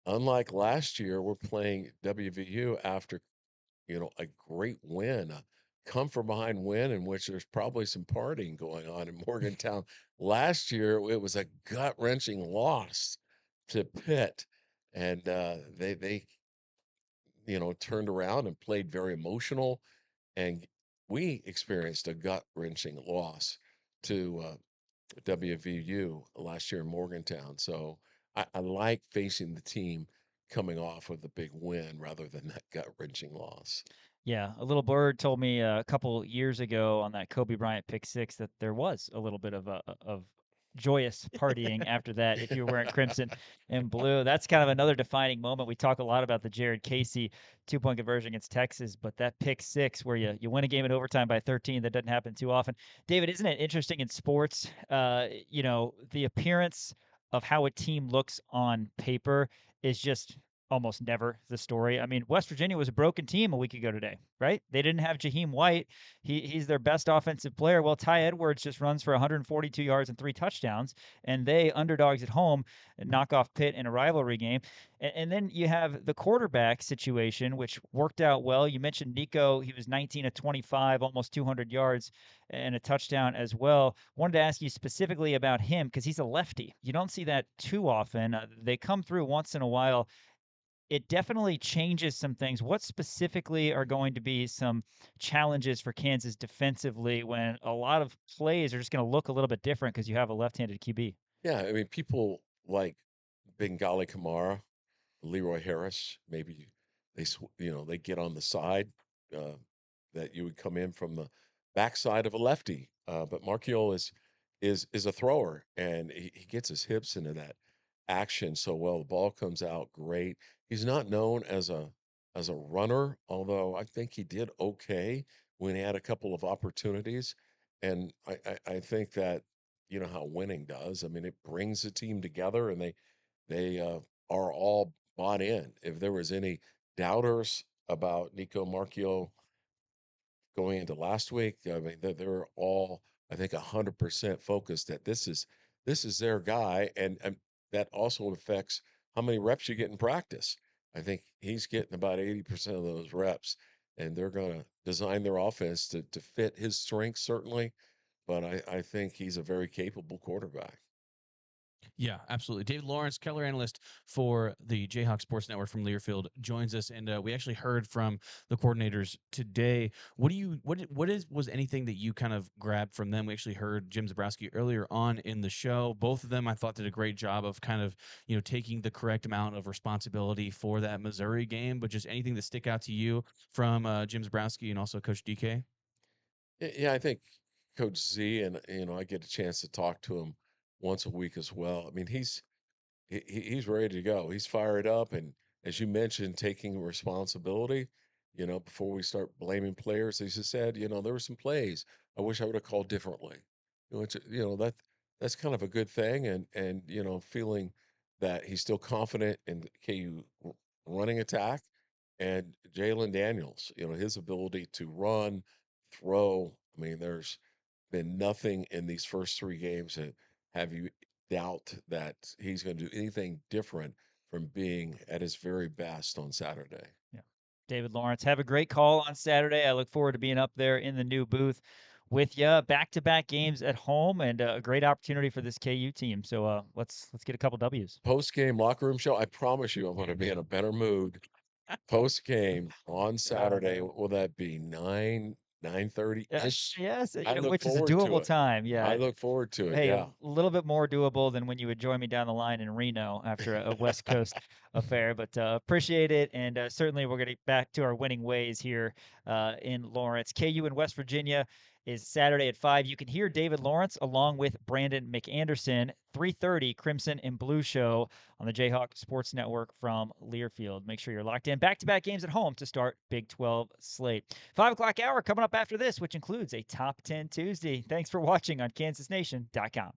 unlike last year, we're playing WVU after, a great win, a come from behind win in which there's probably some partying going on in Morgantown. Last year, it was a gut wrenching loss to Pitt, and they turned around and played very emotional, and we experienced a gut wrenching loss to WVU last year in Morgantown. So I like facing the team coming off with a big win rather than that gut wrenching loss. Yeah, a little bird told me a couple years ago on that Kobe Bryant pick six that there was a little bit of joyous partying after that if you were wearing crimson and blue. That's kind of another defining moment. We talk a lot about the Jared Casey 2-point conversion against Texas, but that pick six where you win a game in overtime by 13, that doesn't happen too often. David, isn't it interesting in sports, the appearance of how a team looks on paper is just almost never the story. I mean, West Virginia was a broken team a week ago today, right? They didn't have Jaheim White. He's their best offensive player. Well, Ty Edwards just runs for 142 yards and 3 touchdowns, and they, underdogs at home, knock off Pitt in a rivalry game. And then you have the quarterback situation, which worked out well. You mentioned Nico. He was 19 of 25, almost 200 yards and a touchdown as well. Wanted to ask you specifically about him because he's a lefty. You don't see that too often. They come through once in a while. it definitely changes some things. What specifically are going to be some challenges for Kansas defensively when a lot of plays are just going to look a little bit different because you have a left-handed QB? Yeah, I mean, people like Bengali Kamara, Leroy Harris, maybe they get on the side uh, that you would come in from the backside of a lefty. But Markiol is a thrower, and he gets his hips into that action so well. The ball comes out great. He's not known as a runner, although I think he did okay when he had a couple of opportunities. And I think that you know how winning does. I mean, it brings the team together, and they are all bought in. If there was any doubters about Nico Marchio going into last week, I mean, they were all, I think, 100% focused that this is their guy, and that also affects how many reps you get in practice. I think he's getting about 80% of those reps, and they're going to design their offense to fit his strengths, certainly. But I think he's a very capable quarterback. Yeah, absolutely. David Lawrence, Keller analyst for the Jayhawk Sports Network from Learfield, joins us, and we actually heard from the coordinators today. Was anything that you kind of grabbed from them? We actually heard Jim Zebrowski earlier on in the show. Both of them, I thought, did a great job of kind of taking the correct amount of responsibility for that Missouri game. But just anything that stick out to you from Jim Zebrowski and also Coach DK? Yeah, I think Coach Z, and I get a chance to talk to him once a week as well. I mean, he's ready to go. He's fired up, and as you mentioned, taking responsibility. Before we start blaming players, he just said, there were some plays I wish I would have called differently. That's kind of a good thing, and feeling that he's still confident in the KU running attack and Jalen Daniels. His ability to run, throw. I mean, there's been nothing in these first three games that have you doubt that he's going to do anything different from being at his very best on Saturday. Yeah. David Lawrence, have a great call on Saturday. I look forward to being up there in the new booth with you. Back-to-back games at home, and a great opportunity for this KU team. So let's get a couple W's. Post-game locker room show. I promise you, I'm going to be in a better mood. Post-game on Saturday. What will that be? 9:30 ish. Yes, I look which is a forward to doable it. time. Yeah. I look forward to it. Hey, a Yeah. little bit more doable than when you would join me down the line in Reno after a West Coast affair, but appreciate it. And certainly we're going to get back to our winning ways here in Lawrence. KU in West Virginia is Saturday at 5. You can hear David Lawrence along with Brandon McAnderson, 3:30 Crimson and Blue show on the Jayhawk Sports Network from Learfield. Make sure you're locked in. Back-to-back games at home to start Big 12 slate. 5 o'clock hour coming up after this, which includes a Top 10 Tuesday. Thanks for watching on KansasNation.com.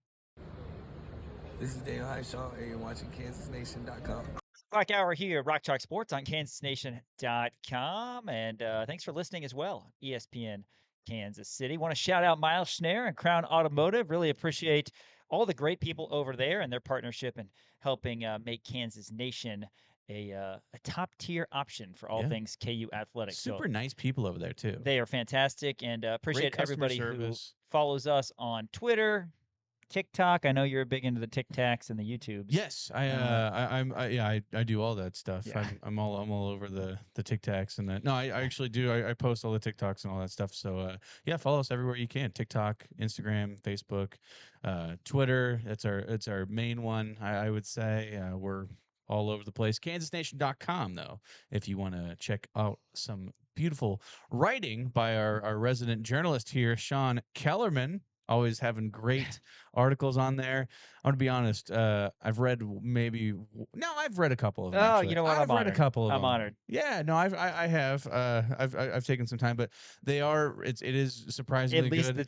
This is Dale Highshaw, and you're watching KansasNation.com. Clock hour here, Rock Chalk Sports on KansasNation.com. And thanks for listening as well, ESPN Kansas City. Want to shout out Miles Schnare and Crown Automotive. Really appreciate all the great people over there and their partnership and helping make Kansas Nation a top-tier option for all things KU athletics. Super nice people over there, too. They are fantastic, and appreciate everybody who follows us on Twitter, TikTok. I know you're big into the TikToks and the YouTubes. Yes, I do all that stuff. Yeah. I'm all over the TikToks and that. No, I actually do. I post all the TikToks and all that stuff. So yeah, follow us everywhere you can. TikTok, Instagram, Facebook, Twitter. It's our main one. I would say we're all over the place. KansasNation.com though, if you want to check out some beautiful writing by our resident journalist here, Sean Kellerman. Always having great articles on there. I'm gonna be honest. I've read I've read a couple of them. Oh, actually. you know what? I've read a couple of them. I'm honored. Yeah, no, I have. I've taken some time, but it is surprisingly at least good.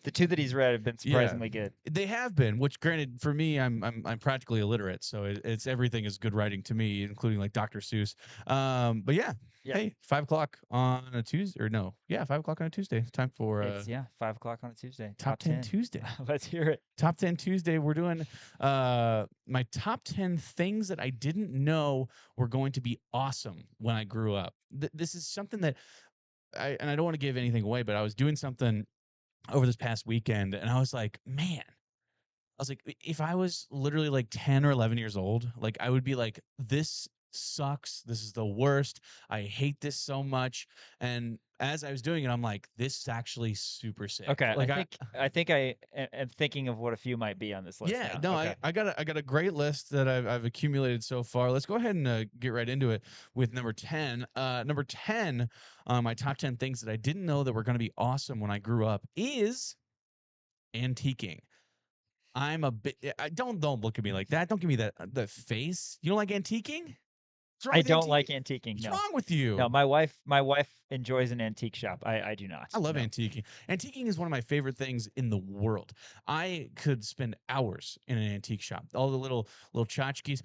the two that he's read have been surprisingly good. They have been. Which, granted, for me, I'm practically illiterate, so it's everything is good writing to me, including like Dr. Seuss. But yeah. Hey, 5 o'clock on a Tuesday, or no? Yeah, 5 o'clock on a Tuesday. Time for 5 o'clock on a Tuesday. Top 10 Tuesday. Let's hear it. Top 10 Tuesday. We're doing my top 10 things that I didn't know were going to be awesome when I grew up. This is something that I don't want to give anything away, but I was doing something over this past weekend, and I was like, man. If I was literally like 10 or 11 years old, like I would be like, this sucks. This is the worst. I hate this so much. And as I was doing it, I'm like, this is actually super sick. Okay, Like I think I am thinking of what a few might be on this list yeah, now. no, Okay. I got a great list that I've accumulated so far. Let's go ahead and get right into it with number 10. Number 10, my top 10 things that I didn't know that were going to be awesome when I grew up is antiquing. I'm a bit. Don't look at me like that. Don't give me that the face. You don't like antiquing? What's wrong I with don't like antiquing? antiquing. What's No. wrong with you? No, my wife enjoys an antique shop. I do not. I love No. antiquing. Antiquing is one of my favorite things in the world. I could spend hours in an antique shop. All the little tchotchkes.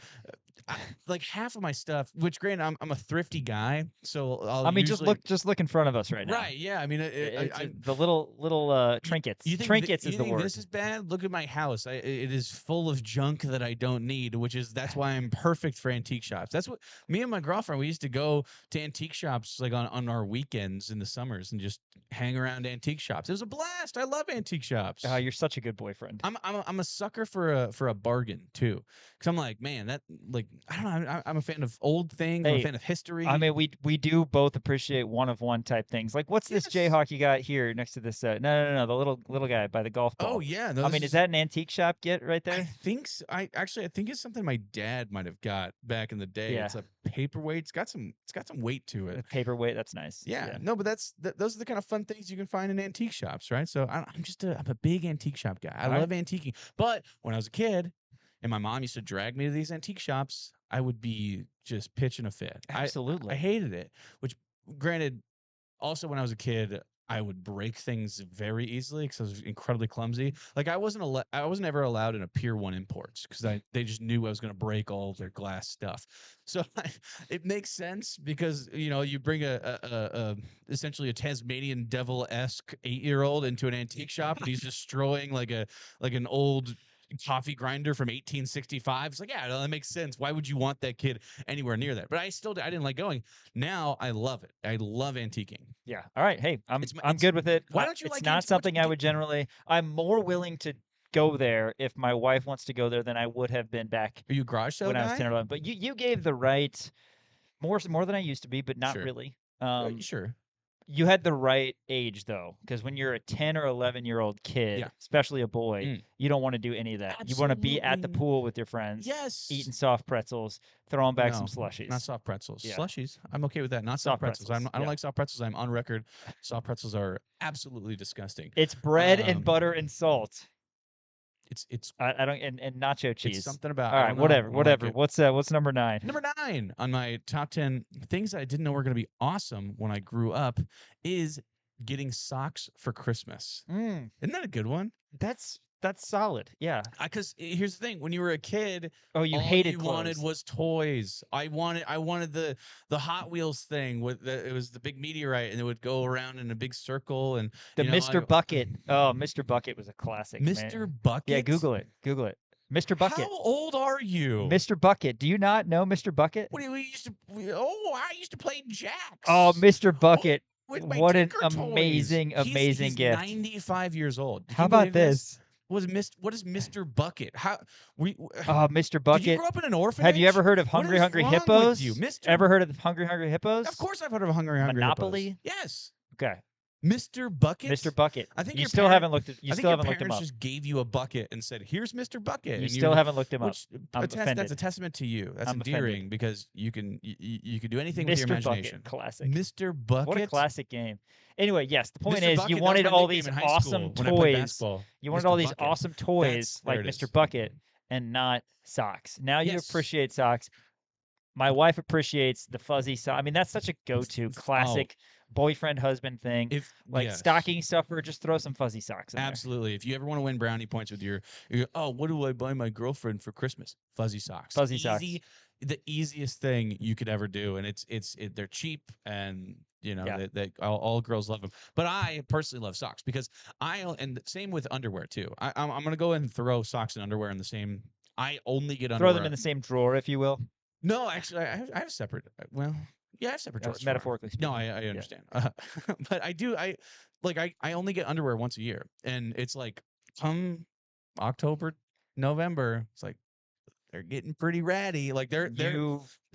Like half of my stuff, which granted, I'm a thrifty guy, so I'll I mean, usually just look in front of us right now. right. Yeah, I mean, It's the little trinkets. you think Trinkets you is the think word. this is bad? Look at my house. It is full of junk that I don't need, that's why I'm perfect for antique shops. That's what me and my girlfriend, we used to go to antique shops like on our weekends in the summers and just hang around antique shops. It was a blast. I love antique shops. You're such a good boyfriend. I'm a sucker for a bargain too, because I'm like, man, that like I don't know. I'm a fan of old things. I'm a Hey, fan of history. I mean, we do both appreciate one of one type things. Like, what's this Yes. Jayhawk you got here next to this? No, the little guy by the golf ball. Oh yeah, no, I this mean, is that an antique shop get right I there? think I think it's something my dad might have got back in the day. Yeah. It's a paperweight. It's got some weight to it. A paperweight. That's nice. Yeah. No, but those are the kind of fun things you can find in antique shops, right? So I'm a big antique shop guy. I All right. love antiquing. But when I was a kid, and my mom used to drag me to these antique shops, I would be just pitching a fit. Absolutely. I hated it. Which, granted, also when I was a kid, I would break things very easily because I was incredibly clumsy. Like I wasn't ever allowed in a Pier 1 Imports because they just knew I was going to break all of their glass stuff. So it makes sense because you bring a essentially a Tasmanian devil-esque 8-year-old into an antique shop and he's destroying like an old coffee grinder from 1865. It's like, yeah, that makes sense. Why would you want that kid anywhere near that? But I didn't like going. Now I love it. I love antiquing. Yeah. All right. Hey, I'm It's- good with it. why don't you It's like not antique- something I would generally. I'm more willing to go there if my wife wants to go there than I would have been back Are you a garage sale when I was guy? 10 or 11. But you gave the right more than I used to be, but not Sure. really. Sure. You had the right age though, because when you're a 10 or 11-year-old kid, Yeah. especially a boy, Mm. you don't want to do any of that. You want to be at the Absolutely. pool with your friends, Yes. eating soft pretzels, throwing back some No, slushies. Not soft pretzels. Yeah. Slushies. I'm okay with that. Not soft Soft pretzels. pretzels, I don't yeah. like soft pretzels. I'm on record. Soft pretzels are absolutely disgusting. It's bread and Um, butter and salt. It's I don't and nacho cheese. it's something about. All I right, don't know, whatever, I don't whatever. like What's number 9? Number 9 on my top 10 things that I didn't know were going to be awesome when I grew up is getting socks for Christmas. Isn't that a good one? That's solid. Yeah. Because here's the thing: when you were a kid, Oh, you all hated you clothes. wanted was toys. I wanted the Hot Wheels thing with it was the big meteorite, and it would go around in a big circle, and The Mr. Bucket. Oh, Mr. Bucket was a classic, Mr. man. Bucket. Yeah, Google it. Mr. Bucket. How old are you? Mr. Bucket. Do you not know Mr. Bucket? What do you, I used to play jacks. Oh, Mr. Bucket. With my What an Tinker toys. amazing He's gift. 95 years old. Did How you about believe this? this? What is Mr. Bucket? How we? Oh, Mr. Bucket. Did you grow up in an orphanage? Have you ever heard of What Hungry is Hungry wrong with Hippos? you, Mr. Ever heard of Hungry Hungry Hippos? Of course, I've heard of Hungry Hungry Monopoly? Hippos. Yes, Okay. Mr. Bucket. Mr. Bucket. I think you your still parent- haven't looked at I think still your haven't looked him parents up. just gave you a bucket and said, "Here's Mr. Bucket." You and still haven't looked him up. which I'm that's offended. a testament to you. That's I'm endearing offended. because you can do anything with your Mr. imagination. Bucket. Classic. Mr. Bucket. What a classic game. Anyway, yes, the point Mr. is Bucket, you that was wanted my all nickname these in high awesome school when I played toys. basketball. You wanted Mr. all these Bucket. awesome toys There like it is. Mr. Bucket and not socks. Now you Yes. appreciate socks. My wife appreciates the fuzzy sock. I mean, that's such a go-to classic boyfriend husband thing. If Like yes. stocking stuffer, just throw some fuzzy socks in there. Absolutely. If you ever want to win brownie points with your what do I buy my girlfriend for Christmas? Fuzzy socks. Fuzzy socks. The easiest thing you could ever do, and they're cheap, and Yeah. that all girls love them. But I personally love socks because and same with underwear too. I'm gonna go and throw socks and underwear in the same. I only get underwear. Throw them in the same drawer, if you will. No, actually, I have separate. Well, yeah, I have separate drawers. for it. Metaphorically speaking. No, I understand. But I do. I only get underwear once a year, and it's like come October, November. It's like they're getting pretty ratty. Like they're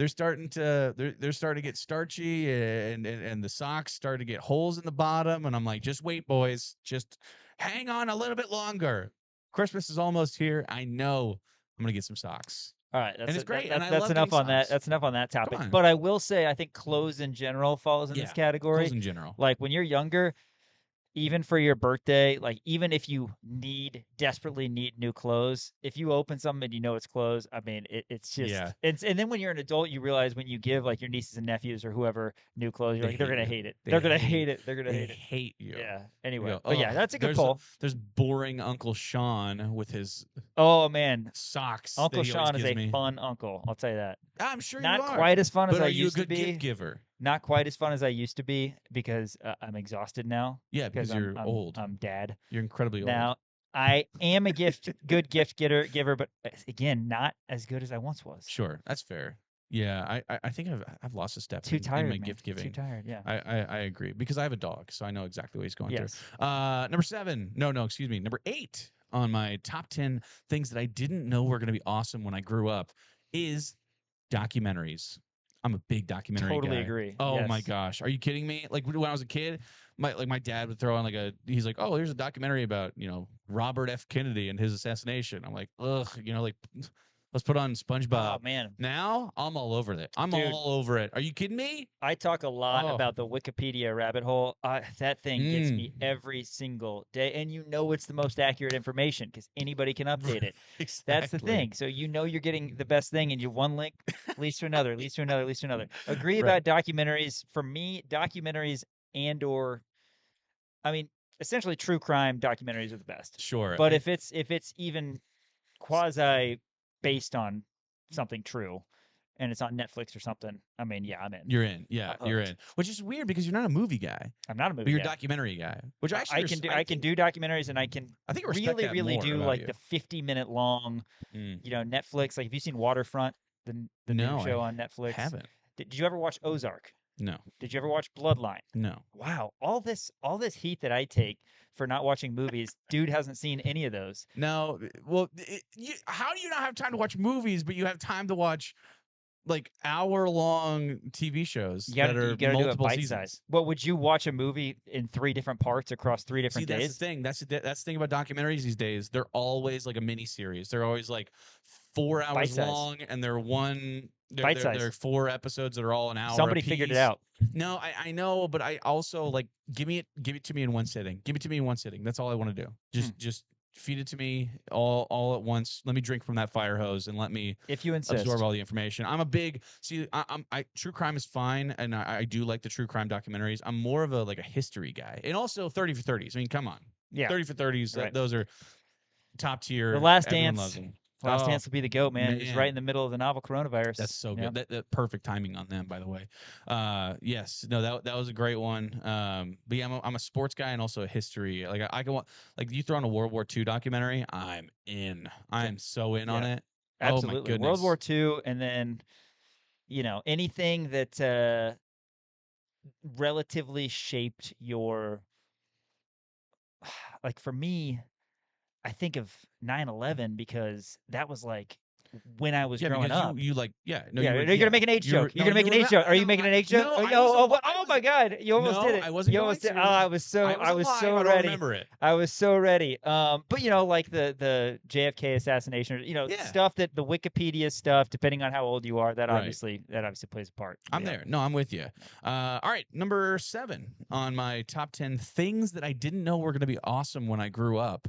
starting to get starchy, and the socks start to get holes in the bottom. And I'm like, just wait, boys, just hang on a little bit longer. Christmas is almost here. I know I'm gonna get some socks. All right, And it's great, and I that's love enough getting on that. socks. That's enough on that Come topic. on. But I will say, I think clothes in general falls in this category. Clothes in general. Like when you're younger, even for your birthday, like even if you desperately need new clothes, if you open something and you know it's clothes, I mean, it's just, and then when you're an adult, you realize when you give like your nieces and nephews or whoever new clothes, you're like, they're gonna hate it. They're gonna hate it. They're gonna hate it. Hate you. Yeah. Anyway, go, but yeah, that's a good poll. There's boring Uncle Sean with his Oh man, socks. Uncle that he always Sean is gives a me. fun uncle. I'll tell you that. I'm sure Not you are. quite as fun as But I are you used a to good be. gift giver? Not quite as fun as I used to be because I'm exhausted now. Yeah, because you're old. I'm dad. You're incredibly old. Now I am a good gift giver, but again, not as good as I once was. Sure, that's fair. Yeah, I think I've lost a step Too in tired, my man. gift giving. Too tired. Yeah. I agree because I have a dog, so I know exactly what he's going Yes. through. Number 7. No, excuse me. Number 8 on my top 10 things that I didn't know were going to be awesome when I grew up is documentaries. I'm a big documentary Totally guy. agree. Oh my Yes. gosh, are you kidding me? Like when I was a kid, my dad would throw on he's like, oh, here's a documentary about Robert F. Kennedy and his assassination. I'm like, ugh, let's put on SpongeBob. Oh man. Now I'm all over it. I'm Dude. all over it. Are you kidding me? I talk a lot Oh. about the Wikipedia rabbit hole. That thing gets me every single day, and it's the most accurate information because anybody can update it. Exactly. That's the thing. So you're getting the best thing, and one link leads to another, leads to another, leads to another. Agree Right. about documentaries. For me, documentaries I mean, essentially true crime documentaries are the best. Sure. But if it's even quasi based on something true, and it's on Netflix or something, I mean, yeah, I'm in. You're in. Yeah, you're in. Which is weird because you're not a movie guy. I'm not a movie But you're guy. a documentary guy. Which actually I can do documentaries, and I can I think I respect that really more do about like you. the 50-minute long, Netflix. Like, have you seen Waterfront, the No, new show I on Netflix? haven't. Did you ever watch Ozark? No. Did you ever watch Bloodline? No. Wow, all this heat that I take for not watching movies, dude hasn't seen any of those. No. Well, how do you not have time to watch movies, but you have time to watch like hour-long TV shows that are You gotta do it multiple bite seasons? size. But would you watch a movie in 3 different parts across 3 See, different that's days? the thing. That's the thing about documentaries these days. They're always like a mini series. They're always like 4 hours Bite size. long, and they're Bite size. they're 4 episodes that are all an hour. Somebody figured it apiece. out. No, I know, but I also like give it to me in one sitting. Give it to me in one sitting. That's all I want to do. Just feed it to me all at once. Let me drink from that fire hose and let me If you insist. absorb all the information. I'm a big true crime is fine, and I do like the true crime documentaries. I'm more of a history guy, and also 30 for 30s. I mean, come on, Yeah. 30 for 30s. Right. Those are top tier. The Last Everyone Dance. loves them. Last Dance will be the GOAT, man. It's man. right in the middle of the novel coronavirus. That's so Yeah. good. That perfect timing on them, by the way. Yes, no, that was a great one. But yeah, I'm a sports guy and also a history. Like I can you throw on a World War II documentary, I'm in. I'm so in on it. Absolutely. Oh my goodness. World War II, and then anything that relatively shaped your, like, for me, I think of 9/11 because that was like when I was growing because up. you like You're were- gonna make an age joke. You're gonna make an age joke. Are you making an age joke? Oh my God! You almost did it. I wasn't You going almost did. to. Oh, I was so alive, I don't ready. remember it. I was so ready. But like the JFK assassination, stuff that the Wikipedia stuff, depending on how old you are, that Right. obviously plays a part. I'm there. No, I'm with you. All right, number 7 on my top 10 things that I didn't know were going to be awesome when I grew up.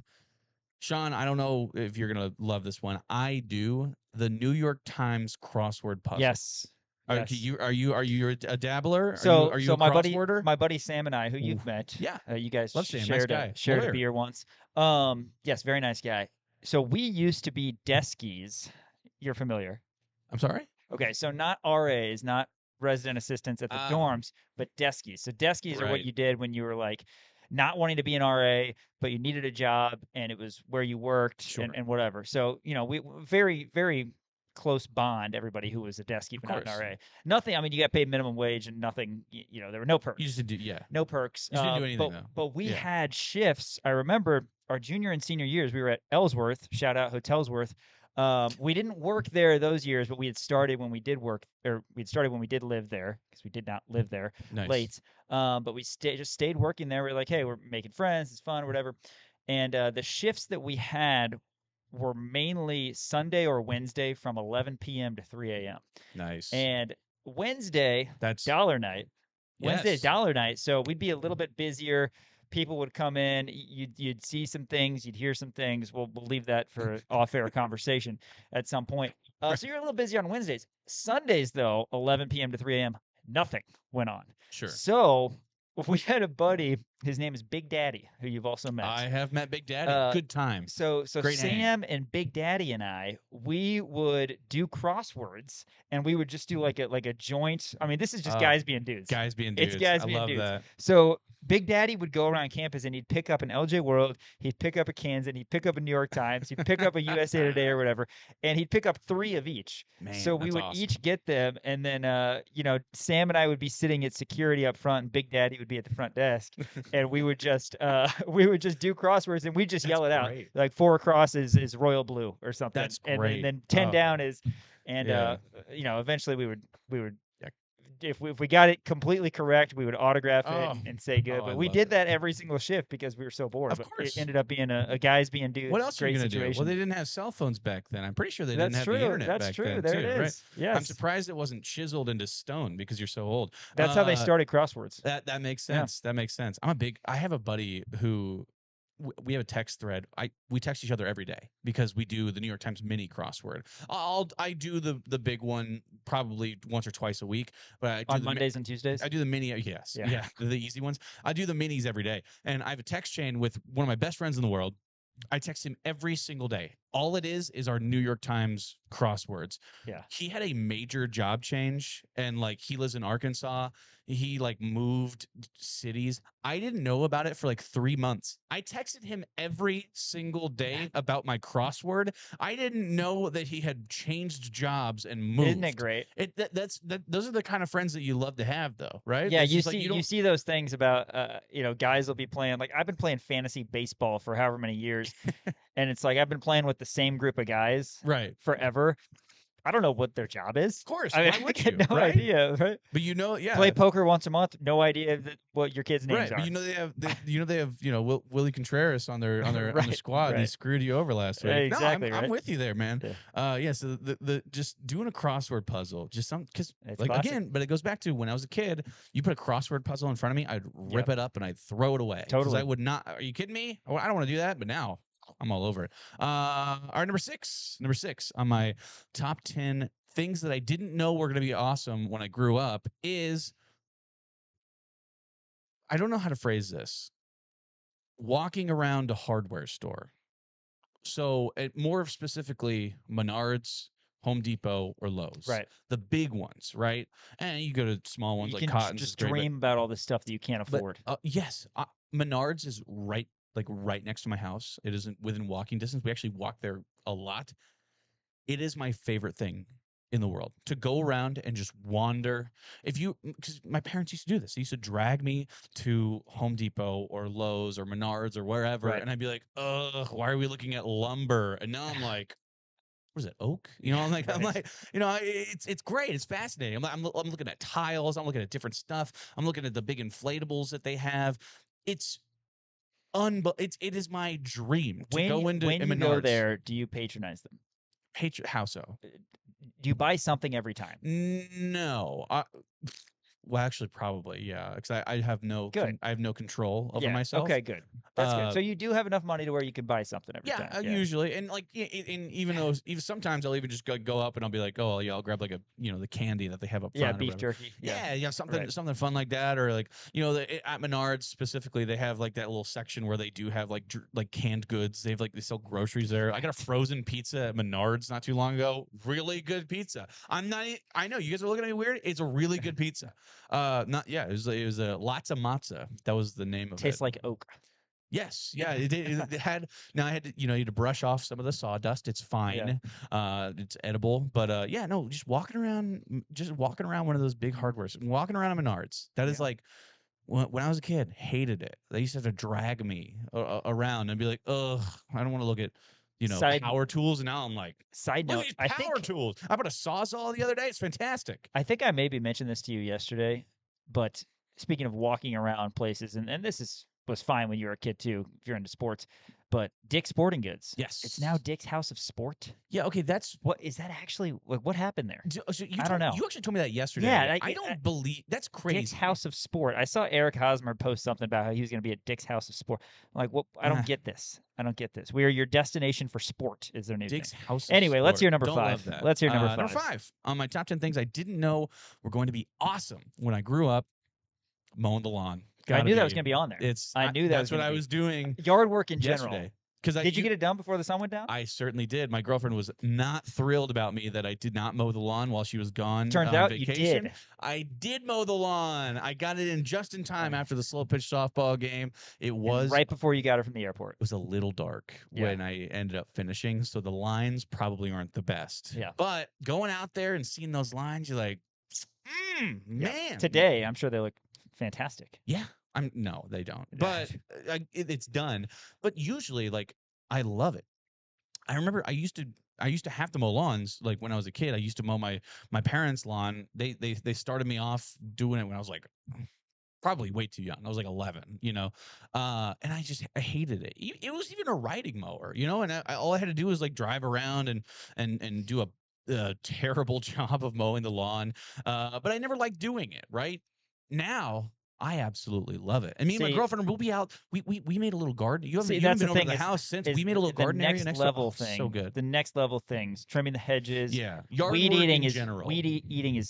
Sean, I don't know if you're going to love this one. I do. The New York Times crossword puzzle. Yes. Are Yes. you a dabbler? So, are you a my crossworder? buddy Sam and I, who you've met, Yeah. you guys Love Sam. Nice shared guy. shared a Lawyer. beer once. Yes, very nice guy. So we used to be deskies. You're familiar? I'm sorry? Okay, so not RAs, not resident assistants at the dorms, but deskies. So deskies are what Right. you did when you were like not wanting to be an RA, but you needed a job and it was where you worked Sure. and whatever. So, we very, very close bond, everybody who was a deskie, but not an course. RA. Nothing, I mean, you got paid minimum wage and nothing, there were no perks. You just did, yeah. No perks. You just didn't do anything, but, though. But we Yeah. had shifts. I remember our junior and senior years, we were at Ellsworth, shout out Hotelsworth, We didn't work there those years, but we had started when we did work, or we had started when we did live there because we did not live there Nice. late. But we just stayed working there. We're like, hey, we're making friends. It's fun, or whatever. And the shifts that we had were mainly Sunday or Wednesday from 11 p.m. to 3 a.m. Nice. And Wednesday, That's dollar night. Wednesday is yes. dollar night, so we'd be a little bit busier. People would come in. You'd see some things. You'd hear some things. We'll leave that for off-air conversation at some point. So you're a little busy on Wednesdays. Sundays, though, 11 p.m. to 3 a.m., nothing went on. Sure. So we had a buddy. His name is Big Daddy, who you've also met. I have met Big Daddy. Good time. So Great Sam and Big Daddy and I, we would do crosswords, and we would just do like a joint. I mean, this is just guys being dudes. Guys being dudes. It's guys I being love dudes. that. So Big Daddy would go around campus and he'd pick up an LJ World, he'd pick up a Kansas, he'd pick up a New York Times, he'd pick up a USA Today or whatever, and he'd pick up 3 of each. Man, so we that's would awesome. each get them, and then Sam and I would be sitting at security up front, and Big Daddy would be at the front desk, and we would just do crosswords, and we just yell it out great. like 4 across is royal blue or something. That's and great. then 10 Oh. down is, and Yeah. eventually we would. If we got it completely correct, we would autograph it Oh. and say good. Oh, I But we love did it. that every single shift because we were so bored. Of But course. it ended up being a guys being dudes. What else are you great gonna do? situation. Well, they didn't have cell phones back then. I'm pretty sure they That's didn't have true. the internet That's back true. then There too. it Right? is. Yes. I'm surprised it wasn't chiseled into stone because you're so old. That's how they started crosswords. That makes Yeah. sense. That makes sense. I have a buddy who we have a text thread. We text each other every day because we do the New York Times mini crossword. I do the big one probably once or twice a week, but I do On Mondays and Tuesdays. I do the mini. Yes, Yeah. yeah, the easy ones. I do the minis every day, and I have a text chain with one of my best friends in the world. I text him every single day. All it is our New York Times crosswords. Yeah. He had a major job change, and like he lives in Arkansas. He like moved cities. I didn't know about it for like 3 months. I texted him every single day about my crossword. I didn't know that he had changed jobs and moved. Isn't it great? Those are the kind of friends that you love to have, though, right? Yeah, It's you just like, see don't- you see those things about guys will be playing, like I've been playing fantasy baseball for however many years, and it's like I've been playing with the same group of guys right forever. I don't know what their job is. Of course, I mean, why would I get you, no right? idea, right? But yeah, Play poker once a month, no idea what your kids' names right. are. But they have Willie Contreras on their Right, squad. And he right. screwed you over last week. Exactly, no, I'm right. with you there, man. Yeah. So the just doing a crossword puzzle, just because It's like classic. again, but it goes back to when I was a kid. You put a crossword puzzle in front of me, I'd rip it up and I'd throw it away. 'Cause Totally. I would not. Are you kidding me? I don't want to do that. But now I'm all over it. All right, number six on my top 10 things that I didn't know were going to be awesome when I grew up is, I don't know how to phrase this, walking around a hardware store. So more specifically, Menards, Home Depot, or Lowe's. Right. The big ones, right? And you go to small ones You like can Cotton's. just is great, but- dream about all the stuff that you can't but, afford. yes, Menards is right next to my house. It isn't within walking distance. We actually walk there a lot. It is my favorite thing in the world to go around and just wander. Because my parents used to do this. They used to drag me to Home Depot or Lowe's or Menards or wherever, Right. and I'd be like, "Ugh, why are we looking at lumber?" And now I'm like, "What is it, oak?" I'm like, it's great. It's fascinating. I'm looking at tiles. I'm looking at different stuff. I'm looking at the big inflatables that they have. It's it is my dream to go into when you Menards. go there, do you patronize them? How so? Do you buy something every time? No. Well, actually, probably, yeah. Because I have no control over Yeah, myself. Okay, good. That's good. So you do have enough money to where you can buy something every time. Usually, and like, even though sometimes I'll even just go up and I'll be like, oh, yeah, I'll grab like the candy that they have up front. Yeah, or beef whatever. jerky. Something fun like that, or like at Menards specifically, they have like that little section where they do have like canned goods. They sell groceries there. I got a frozen pizza at Menards not too long ago. Really good pizza. I know you guys are looking at me weird. It's a really good pizza. It was a lots of matzah. That was the name of it. Tastes like oak. Yes, yeah, it had. Now I had to, you had to brush off some of the sawdust. It's fine, it's edible. But just walking around one of those big hardwares, walking around Menards. That is like when I was a kid, hated it. They used to have to drag me around and be like, ugh, I don't want to look at power tools, and now I'm like, Side look note, at these power tools. I bought a Sawzall the other day. It's fantastic. I think I maybe mentioned this to you yesterday, but speaking of walking around places, and this was fine when you were a kid too, if you're into sports, but Dick's Sporting Goods. Yes. It's now Dick's House of Sport. Yeah, okay, that's what is that actually? What happened there? So I don't know. You actually told me that yesterday. Yeah, I don't believe that's crazy. Dick's House of Sport. I saw Eric Hosmer post something about how he was going to be at Dick's House of Sport. I'm like, well, I don't get this. I don't get this. We are your destination for sport. Is their new Dick's thing. House of Anyway, let's Sport. hear number Don't 5. love that. Let's hear number 5. Number 5 on my top 10 things I didn't know were going to be awesome when I grew up. Mowing the lawn. I knew that was going to be on there. I knew that that's what I was doing. Yard work in general. Yesterday. Did you get it done before the sun went down? I certainly did. My girlfriend was not thrilled about me that I did not mow the lawn while she was gone. Turns on out vacation. you did. I did mow the lawn. I got it in just in time after the slow pitch softball game. It was and right before you got her from the airport. It was a little dark when I ended up finishing, so the lines probably aren't the best. Yeah. But going out there and seeing those lines, you're like, man. Today, I'm sure they look fantastic. Yeah. No, they don't. But it's done. But usually, like, I love it. I remember I used to have to mow lawns. Like when I was a kid, I used to mow my parents' lawn. They started me off doing it when I was like probably way too young. I was like 11, and I hated it. It was even a riding mower, and all I had to do was like drive around and do a terrible job of mowing the lawn. But I never liked doing it. Right now, I absolutely love it. And me and my girlfriend will be out. We made a little garden. You haven't been over to the house since. We made a little garden area next level to thing. So good. The next level things, trimming the hedges. Yeah. Weed eating is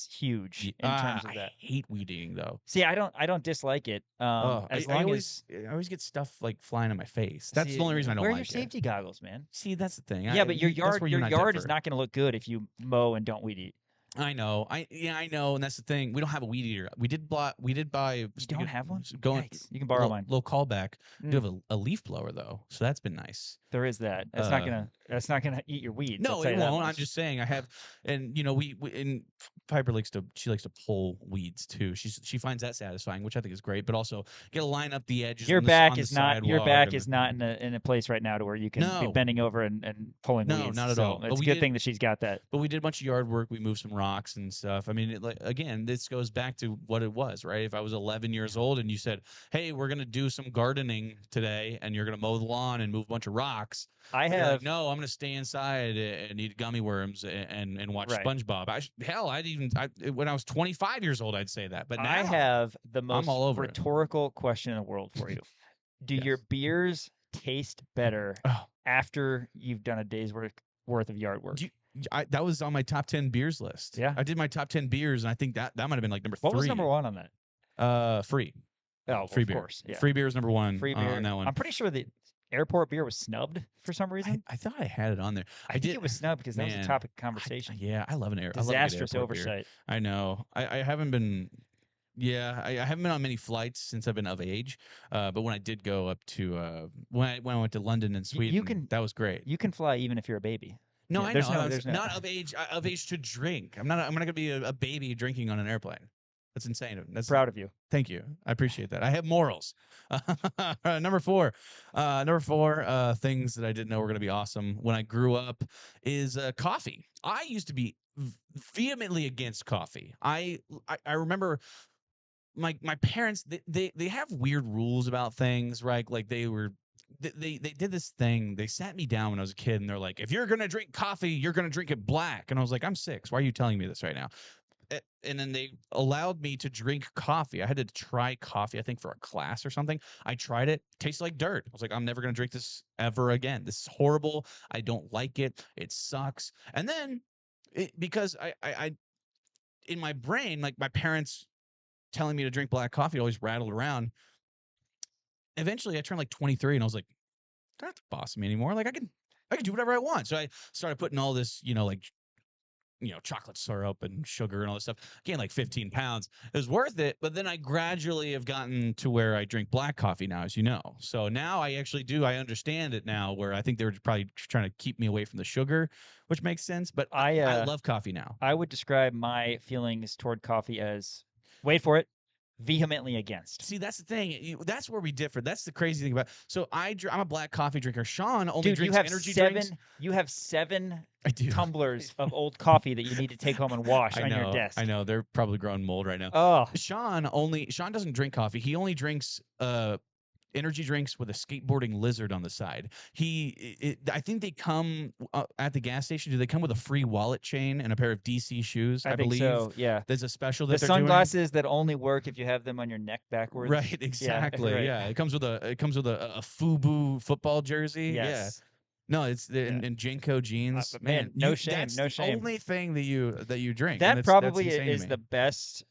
huge in terms of that. I hate weed eating though. See, I don't dislike it. I always get stuff like flying in my face. That's the only reason I don't like it. Wear your safety goggles, man. See, that's the thing. Yeah, but your yard is not going to look good if you mow and don't weed eat. I know. I know, and that's the thing. We don't have a weed eater. We did buy. You don't have one? Yikes. You can borrow mine. Little callback. We do have a leaf blower though, so that's been nice. There is that. That's not gonna eat your weeds. No, it won't. I'm just saying. I have, and we and Piper likes to pull weeds too. She finds that satisfying, which I think is great. But also get to line up the edges. Your back is not in a place right now to where you can be bending over and pulling weeds. No, not at all. It's a good thing that she's got that. But we did a bunch of yard work. We moved some rocks and stuff. I mean, again, this goes back to what it was, right? If I was 11 years old and you said, "Hey, we're gonna do some gardening today, and you're gonna mow the lawn and move a bunch of rocks," I'm gonna stay inside and eat gummy worms and watch SpongeBob. When I was 25 years old, I'd say that. But now I have the most rhetorical question in the world for you. Do your beers taste better after you've done a day's worth of yard work? That was on my top 10 beers list. Yeah, I did my top 10 beers, and I think that might have been like number 3. What was number 1 on that? Free. Oh, free of beer. Course. Yeah. Free beer is number 1. Free beer on that one. I'm pretty sure the airport beer was snubbed for some reason. I thought I had it on there. I think it was snubbed because that was a topic of conversation. I love an disastrous oversight. Beer. I know. I haven't been. Yeah, I haven't been on many flights since I've been of age. But when I did go up to when I went to London and Sweden, that was great. You can fly even if you're a baby. No, I know. There's not of age to drink. I'm not going to be a baby drinking on an airplane. That's insane. That's proud of you. Thank you. I appreciate that. I have morals. Number 4. Things that I didn't know were going to be awesome when I grew up is coffee. I used to be vehemently against coffee. I remember my parents. They have weird rules about things, right? Like they did this thing. They sat me down when I was a kid, and they're like, "If you're gonna drink coffee, you're gonna drink it black." And I was like, "I'm 6. Why are you telling me this right now?" And then they allowed me to drink coffee. I had to try coffee, I think, for a class or something. I tried it. Tastes like dirt. I was like, I'm never going to drink this ever again. This is horrible. I don't like it. It sucks. And then because I in my brain, like my parents telling me to drink black coffee always rattled around. Eventually I turned like 23 and I was like, don't have to boss me anymore. Like I can do whatever I want. So I started putting all this, chocolate syrup and sugar and all this stuff. Gained like 15 pounds. It was worth it, but then I gradually have gotten to where I drink black coffee now, as you know. So now I actually do. I understand it now, where I think they were probably trying to keep me away from the sugar, which makes sense. But I love coffee now. I would describe my feelings toward coffee as, wait for it, vehemently against. See, that's the thing. That's where we differ. That's the crazy thing about. So I'm a black coffee drinker. Sean only Dude, drinks energy drinks. You have 7 I do. tumblers of old coffee that you need to take home and wash on your desk. I know. They're probably growing mold right now. Oh, Sean doesn't drink coffee. He only drinks energy drinks with a skateboarding lizard on the side. I think they come at the gas station. Do they come with a free wallet chain and a pair of DC shoes? I think believe so. Yeah. There's a special The that they're doing. sunglasses that only work if you have them on your neck backwards. Right, exactly. Yeah, right. Yeah, it comes with a FUBU football jersey. Yes. Yeah. No, it's and Jenko jeans. But man, no shame, that's no shame. the only thing that you drink. That and probably that's insane to is me. the best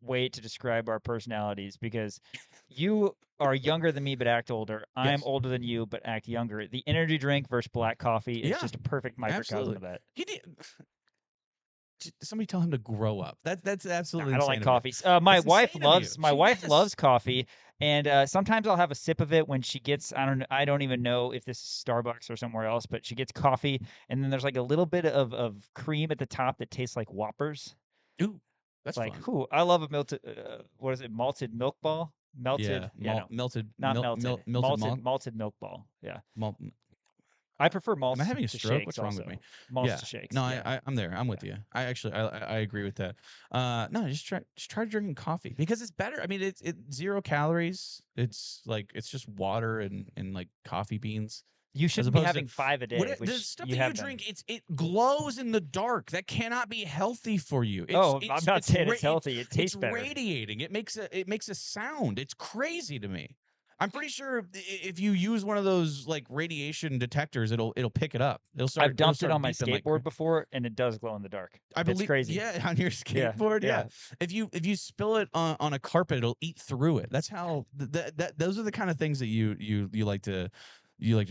way to describe our personalities, because you are younger than me but act older. I'm Yes. older than you but act younger. The energy drink versus black coffee is Yeah, just a perfect microcosm absolutely. of that. He did. Somebody tell him to grow up. That's absolutely. I don't insane like of you. coffee. My That's wife insane of you. loves my She wife is. loves coffee, and sometimes I'll have a sip of it when she gets I don't even know if this is Starbucks or somewhere else, but she gets coffee, and then there's like a little bit of cream at the top that tastes like Whoppers. Ooh, that's like, fun. who I love a melted what is it, malted milk ball? Melted, no, melted, not melted, melted, malted milk ball. Yeah, I prefer malts. Am I having a to stroke? shakes What's wrong also. with me? Malts Yeah. to shakes. No, yeah. I'm there. I'm with you. I actually I agree with that. No, just try drinking coffee because it's better. I mean, it's 0 calories. It's just water and like coffee beans. You As shouldn't be opposed having to 5 a day, the which stuff you that have you done. drink. It glows in the dark. That cannot be healthy for you. I'm not saying it's healthy. It tastes it's better. radiating. It makes a sound. It's crazy to me. I'm pretty sure if you use one of those like radiation detectors, it'll pick it up. I've dumped it on my beeping like skateboard before, and it does glow in the dark. I believe, it's crazy. yeah, on your Yeah, skateboard, yeah. yeah. If you spill it on a carpet, it'll eat through it. That's how those are the kind of things that you like to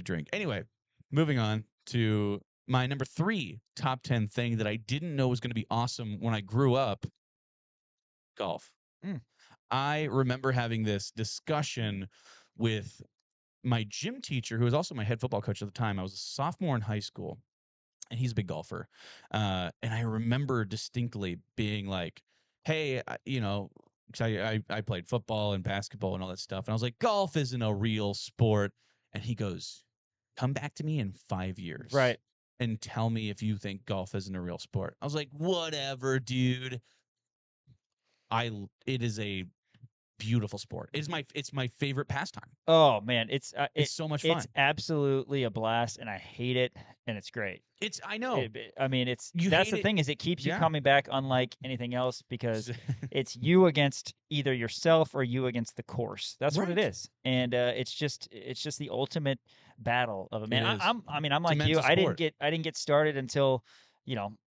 drink. Anyway, moving on to my number 3 top 10 thing that I didn't know was going to be awesome when I grew up. Golf. I remember having this discussion with my gym teacher, who was also my head football coach at the time. I was a sophomore in high school, and he's a big golfer. And I remember distinctly being like, hey, 'cause I played football and basketball and all that stuff. And I was like, golf isn't a real sport. And he goes, come back to me in 5 years. Right. And tell me if you think golf isn't a real sport. I was like, whatever, dude. It is a beautiful sport. It's my favorite pastime. Oh man, it's so much fun. It's absolutely a blast, and I hate it, and it's great. I know. I mean, You that's hate the it- thing, is it keeps you Yeah. coming back, unlike anything else, because it's you against either yourself or you against the course. That's what it Right. is, and it's just the ultimate battle of a man. It is. I'm It's a like you. mental sport. I didn't get started until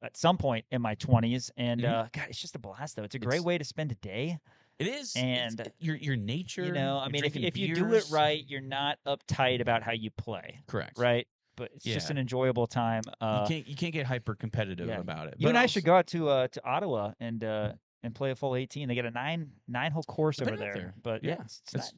at some point in my 20s, and God, it's just a blast though. It's a great It's- way to spend a day. It is. And your nature. I you're mean, drinking if you do it beers. right, you're not uptight about how you play. Correct. Right? But it's just Yeah. an enjoyable time. You can't get hyper competitive yeah. about it. You But and I also- should go out to Ottawa and play a full 18. They get a nine-hole course I've over been out there. there. But Yeah.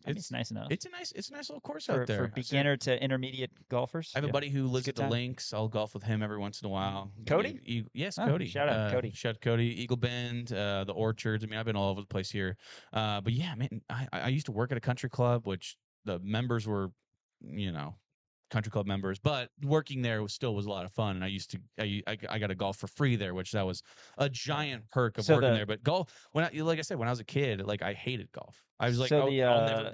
it's nice enough. It's a nice little course for, out there. for I've seen it. beginner to intermediate golfers. I have a buddy who lives good at the time. links. I'll golf with him every once in a while. Cody? Yes, Oh, Cody. shout out, Cody. Shout out Cody. Eagle Bend, the Orchards. I mean, I've been all over the place here. But yeah, man, I used to work at a country club, which the members were, country club members, but working there was a lot of fun. And I got to golf for free there, which that was a giant perk of So working the- there. But golf, like I said, when I was a kid, like I hated golf. I was like, So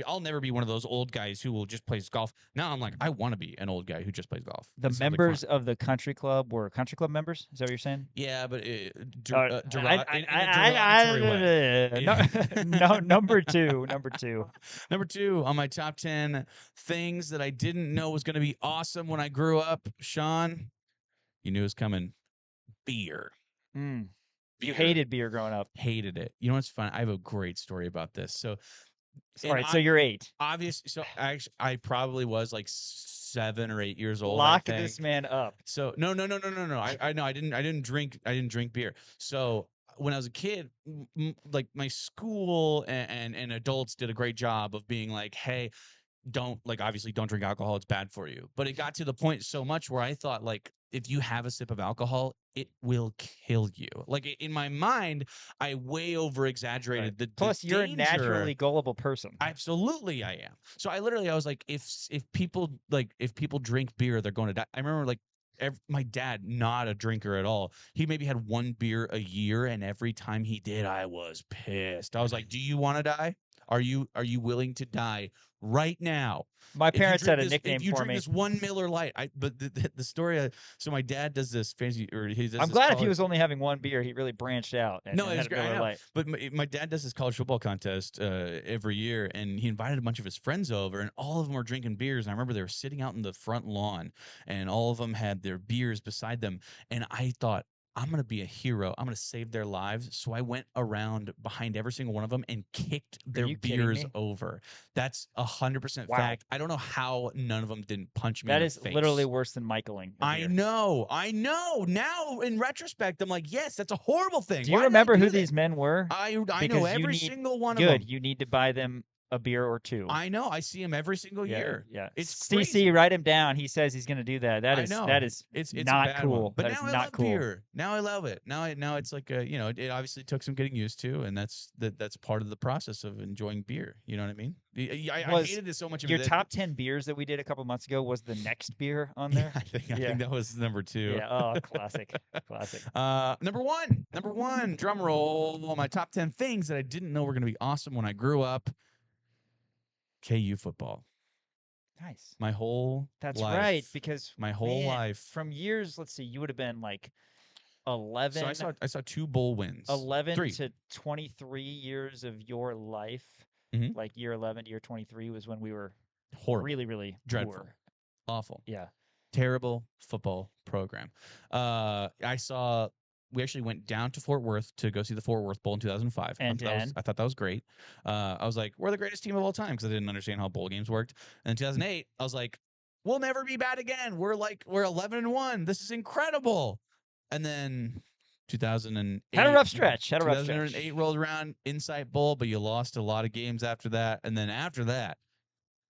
I'll never be one of those old guys who will just play golf. Now I'm like, I want to be an old guy who just plays golf. The It sounds like members fun. of the country club were country club members? Is that what you're saying? Yeah, but in a I- derogatory way. No, number two. Number 2 on my top 10 things that I didn't know was going to be awesome when I grew up. Sean, you knew it was coming. Beer. You hated beer growing up. Hated it. You know what's fun? I have a great story about this. So, All right, so you're 8. Obviously, so actually, I probably was like 7 or 8 years old. Lock I think. this man up. So no. I know I didn't drink beer. So when I was a kid, like my school and adults did a great job of being like, hey, obviously don't drink alcohol, it's bad for you. But it got to the point so much where I thought like if you have a sip of alcohol, it will kill you. Like in my mind, I way over exaggerated the Plus, you're a danger. naturally gullible person. Absolutely, I am. So I was like, if people drink beer, they're going to die. I remember like my dad, not a drinker at all. He maybe had one beer a year, and every time he did, I was pissed. I was like, "Do you want to die? Are you willing to die right now?" My parents had a If nickname you for drink me. this 1 Miller Lite, but the story. So my dad does this fancy, or he does. I'm this glad if he college- was only having one beer, he really branched out and, No, and it's had a great. I Miller know. Lite. But my dad does this college football contest every year, and he invited a bunch of his friends over, and all of them were drinking beers. And I remember they were sitting out in the front lawn, and all of them had their beers beside them. And I thought, I'm going to be a hero. I'm going to save their lives. So I went around behind every single one of them and kicked their you kidding beers me? over. That's 100% Wow. fact. I don't know how none of them didn't punch me That in the is face. literally worse than Michaeling. a I beer. know. Now, in retrospect, I'm like, yes, that's a horrible thing. Do you Why did I remember do who that? these men were? I know Because you every need- single one of Good. them. You need to buy them a beer or two. I know. I see him every single year. Yeah. It's CC, crazy. write him down. He says he's going to do that. That I is know. it's a not bad cool. one. But That now is I not love cool. beer. Now I love it. Now it's like it obviously took some getting used to, and that's part of the process of enjoying beer. You know what I mean? I hated it so much. Your top 10 beers that we did a couple months ago was the next beer on there. I think that was number 2. Yeah. Oh, classic. Classic. Number one, drum roll. My top 10 things that I didn't know were going to be awesome when I grew up. KU football. Nice. My whole That's life. right, because my whole life. from years, let's see, you would have been like 11. So I saw 2 bowl wins. 11 3. to 23 years of your life. Mhm. Like year 11 to year 23 was when we were Horrible. really, really Dreadful. poor. Awful. Yeah. Terrible football program. We actually went down to Fort Worth to go see the Fort Worth Bowl in 2005. And I thought that was great. I was like, we're the greatest team of all time, because I didn't understand how bowl games worked. And in 2008, I was like, we'll never be bad again. We're 11-1. This is incredible. And then 2008 had a rough stretch. 2008 rolled around, Insight Bowl, but you lost a lot of games after that. And then after that,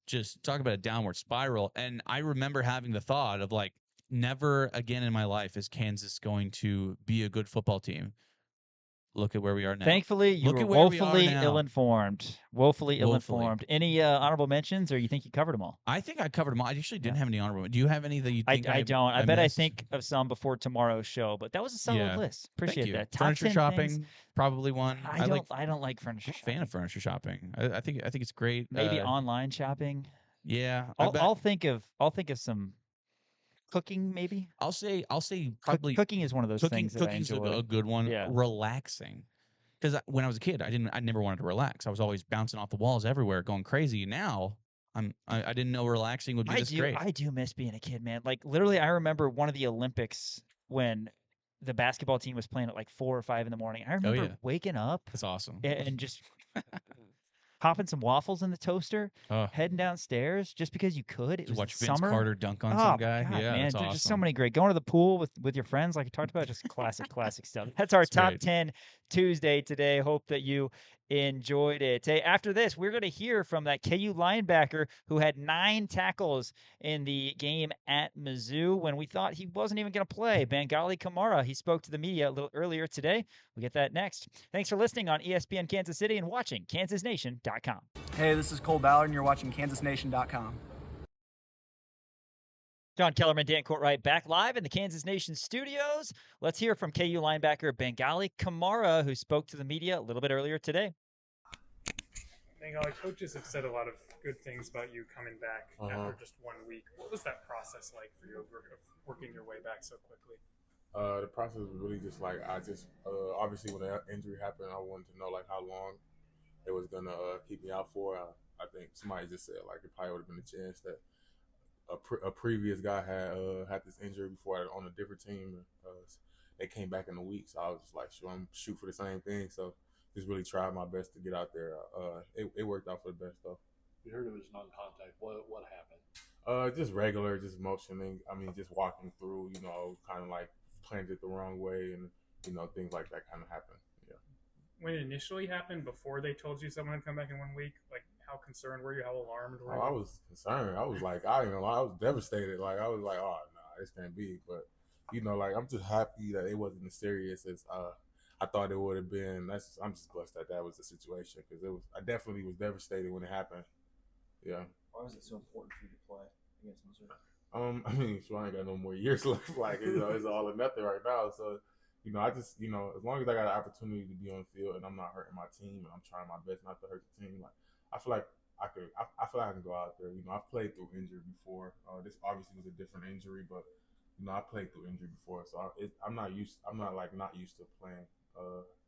just talk about a downward spiral. And I remember having the thought of like, never again in my life is Kansas going to be a good football team. Look at where we are now. Thankfully, you were woefully ill-informed. Woefully ill-informed. Any honorable mentions, or you think you covered them all? I think I covered them all. I actually didn't have any honorable. Do you have any that you think I don't. I bet missed? I think of some before tomorrow's show, but that was a solid list. Appreciate Thank you. that. Top Furniture 10 shopping, things. probably one. I don't like furniture shopping. Fan of furniture shopping. I think it's great. Maybe online shopping. Yeah. I'll think of some cooking, maybe. I'll say probably cooking is one of those things that I cooking's enjoy. a good one. Yeah. Relaxing. Because when I was a kid, I never wanted to relax. I was always bouncing off the walls everywhere, going crazy. Now I didn't know relaxing would be this great. I do miss being a kid, man. Like literally, I remember one of the Olympics when the basketball team was playing at like 4 or 5 in the morning. I remember waking up. That's awesome. And just popping some waffles in the toaster, heading downstairs just because you could. It was watch the Vince summer. Carter dunk on some guy. God, Yeah, man, that's there's awesome. just so many great. Going to the pool with your friends, like I talked about, just classic stuff. That's our top great. 10 Tuesday today. Hope that you enjoyed it. Hey, after this, we're going to hear from that KU linebacker who had 9 tackles in the game at Mizzou when we thought he wasn't even going to play. Bangally Kamara, he spoke to the media a little earlier today. We'll get that next. Thanks for listening on ESPN Kansas City and watching KansasNation.com. Hey, this is Cole Ballard, and you're watching KansasNation.com. John Kellerman, Dan Courtwright, back live in the Kansas Nation studios. Let's hear from KU linebacker Bangally Kamara, who spoke to the media a little bit earlier today. Bangally, coaches have said a lot of good things about you coming back after just 1 week. What was that process like for you of working your way back so quickly? The process was really just like obviously when the injury happened, I wanted to know like how long it was gonna keep me out for. I think somebody just said like it probably would have been a chance that a previous guy had this injury before on a different team. They came back in a week, so I was just like, sure, I'm shoot for the same thing. So just really tried my best to get out there. It worked out for the best though. You heard it was non-contact. What happened? Just regular, just motioning. I mean, just walking through. Kind of like planted the wrong way, and things like that kind of happened. Yeah. When it initially happened, before they told you someone had come back in 1 week, like how concerned were you? How alarmed were you? I was concerned. I was like, I was devastated. Like I was like, oh no, this can't be. But you know, like I'm just happy that it wasn't as serious as I thought it would have been. I'm just blessed that that was the situation because I definitely was devastated when it happened. Yeah. Why was it so important for you to play against Missouri? I mean, so I ain't got no more years left. Like, you know, it's all or nothing right now. So, you know, I just, you know, as long as I got an opportunity to be on the field and I'm not hurting my team and I'm trying my best not to hurt the team, like, I feel like I feel like I can go out there. You know, I've played through injury before. This obviously was a different injury, but you know, I played through injury before, so I'm not used. I'm not like not used to playing.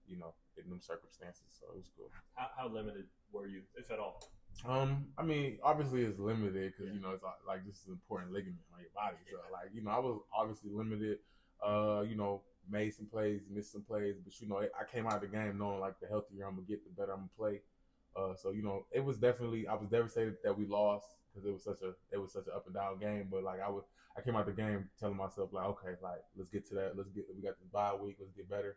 You know, in them circumstances, so it was cool. How limited were you, if at all? I mean, obviously it's limited because you know it's like this is an important ligament on your body. So like you know, I was obviously limited. You know, made some plays, missed some plays, but you know, I came out of the game knowing like the healthier I'm gonna get, the better I'm gonna play. So you know, it was definitely I was devastated that we lost because it was such an up and down game. But like I came out the game telling myself like, okay, like let's get to that. We got the bye week. Let's get better.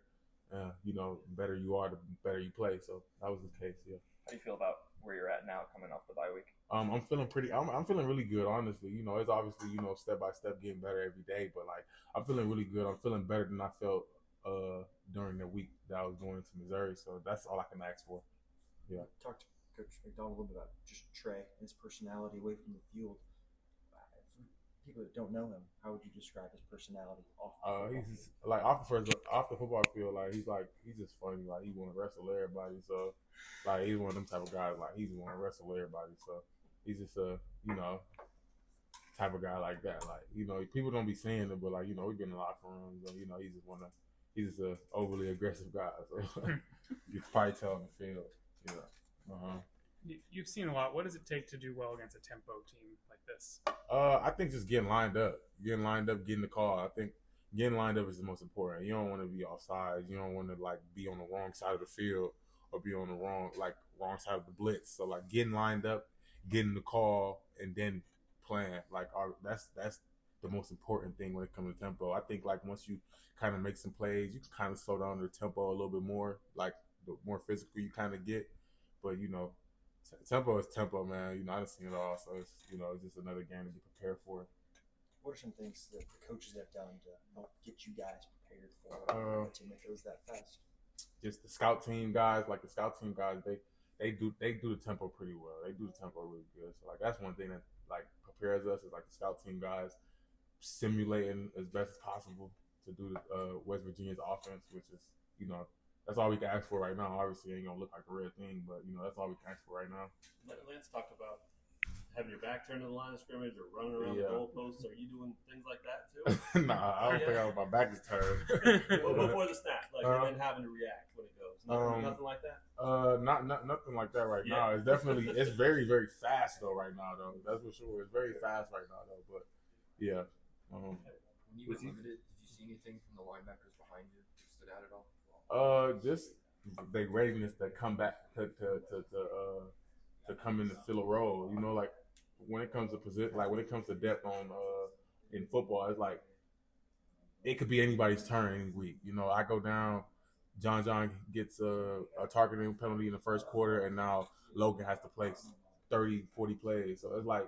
You know, the better you are, the better you play. So that was the case. Yeah. How do you feel about where you're at now, coming off the bye week? I'm feeling I'm feeling really good, honestly. You know, it's obviously step by step getting better every day, but like I'm feeling really good. I'm feeling better than I felt during the week that I was going to Missouri. So that's all I can ask for. Yeah. Talk to Coach McDonald a little bit about just Trey and his personality away from the field. For people that don't know him, how would you describe his personality off the football he's field? just, like off the football field, he's just funny. Like he want to wrestle everybody. So like he's one of them type of guys. Like he's want to wrestle everybody. So he's just you know type of guy like that. Like you know people don't be saying it, but like you know we've been in locker rooms. And, you know he's just a overly aggressive guy. So you can probably tell in the field. Yeah. You've seen a lot. What does it take to do well against a tempo team like this? I think just getting lined up, getting the call. I think getting lined up is the most important. You don't want to be offside. You don't want to like be on the wrong side of the field or be on the wrong side of the blitz. So like getting lined up, getting the call, and then playing. Like that's the most important thing when it comes to tempo. I think like once you kind of make some plays, you can kind of slow down the tempo a little bit more. Like the more physical you kind of get, but you know. Tempo is tempo, man. You know, I've seen it all, so it's it's just another game to get prepared for. What are some things that the coaches have done to help get you guys prepared for to make those that fast? Just the scout team guys, they do the tempo pretty well. They do the tempo really good. So like that's one thing that like prepares us is like the scout team guys simulating as best as possible to do the West Virginia's offense, which is that's all we can ask for right now. Obviously, it ain't gonna look like a real thing, but that's all we can ask for right now. Lance talked about having your back turned to the line of scrimmage or running around the goalposts. Are you doing things like that too? Nah, I don't think my back is turned. Well, before the snap, and then having to react when it goes. Nothing like that. Nothing like that right now. It's very very fast though right now though. That's for sure. It's very fast right now though. But yeah. When you were limited, did you see anything from the linebackers behind you that stood out at all? Just the readiness to come back to come in to fill a role. You know, like when it comes to position, like when it comes to depth on in football, it's like it could be anybody's turn any week. You know, I go down, John gets a targeting penalty in the first quarter, and now Logan has to play 30, 40 plays. So it's like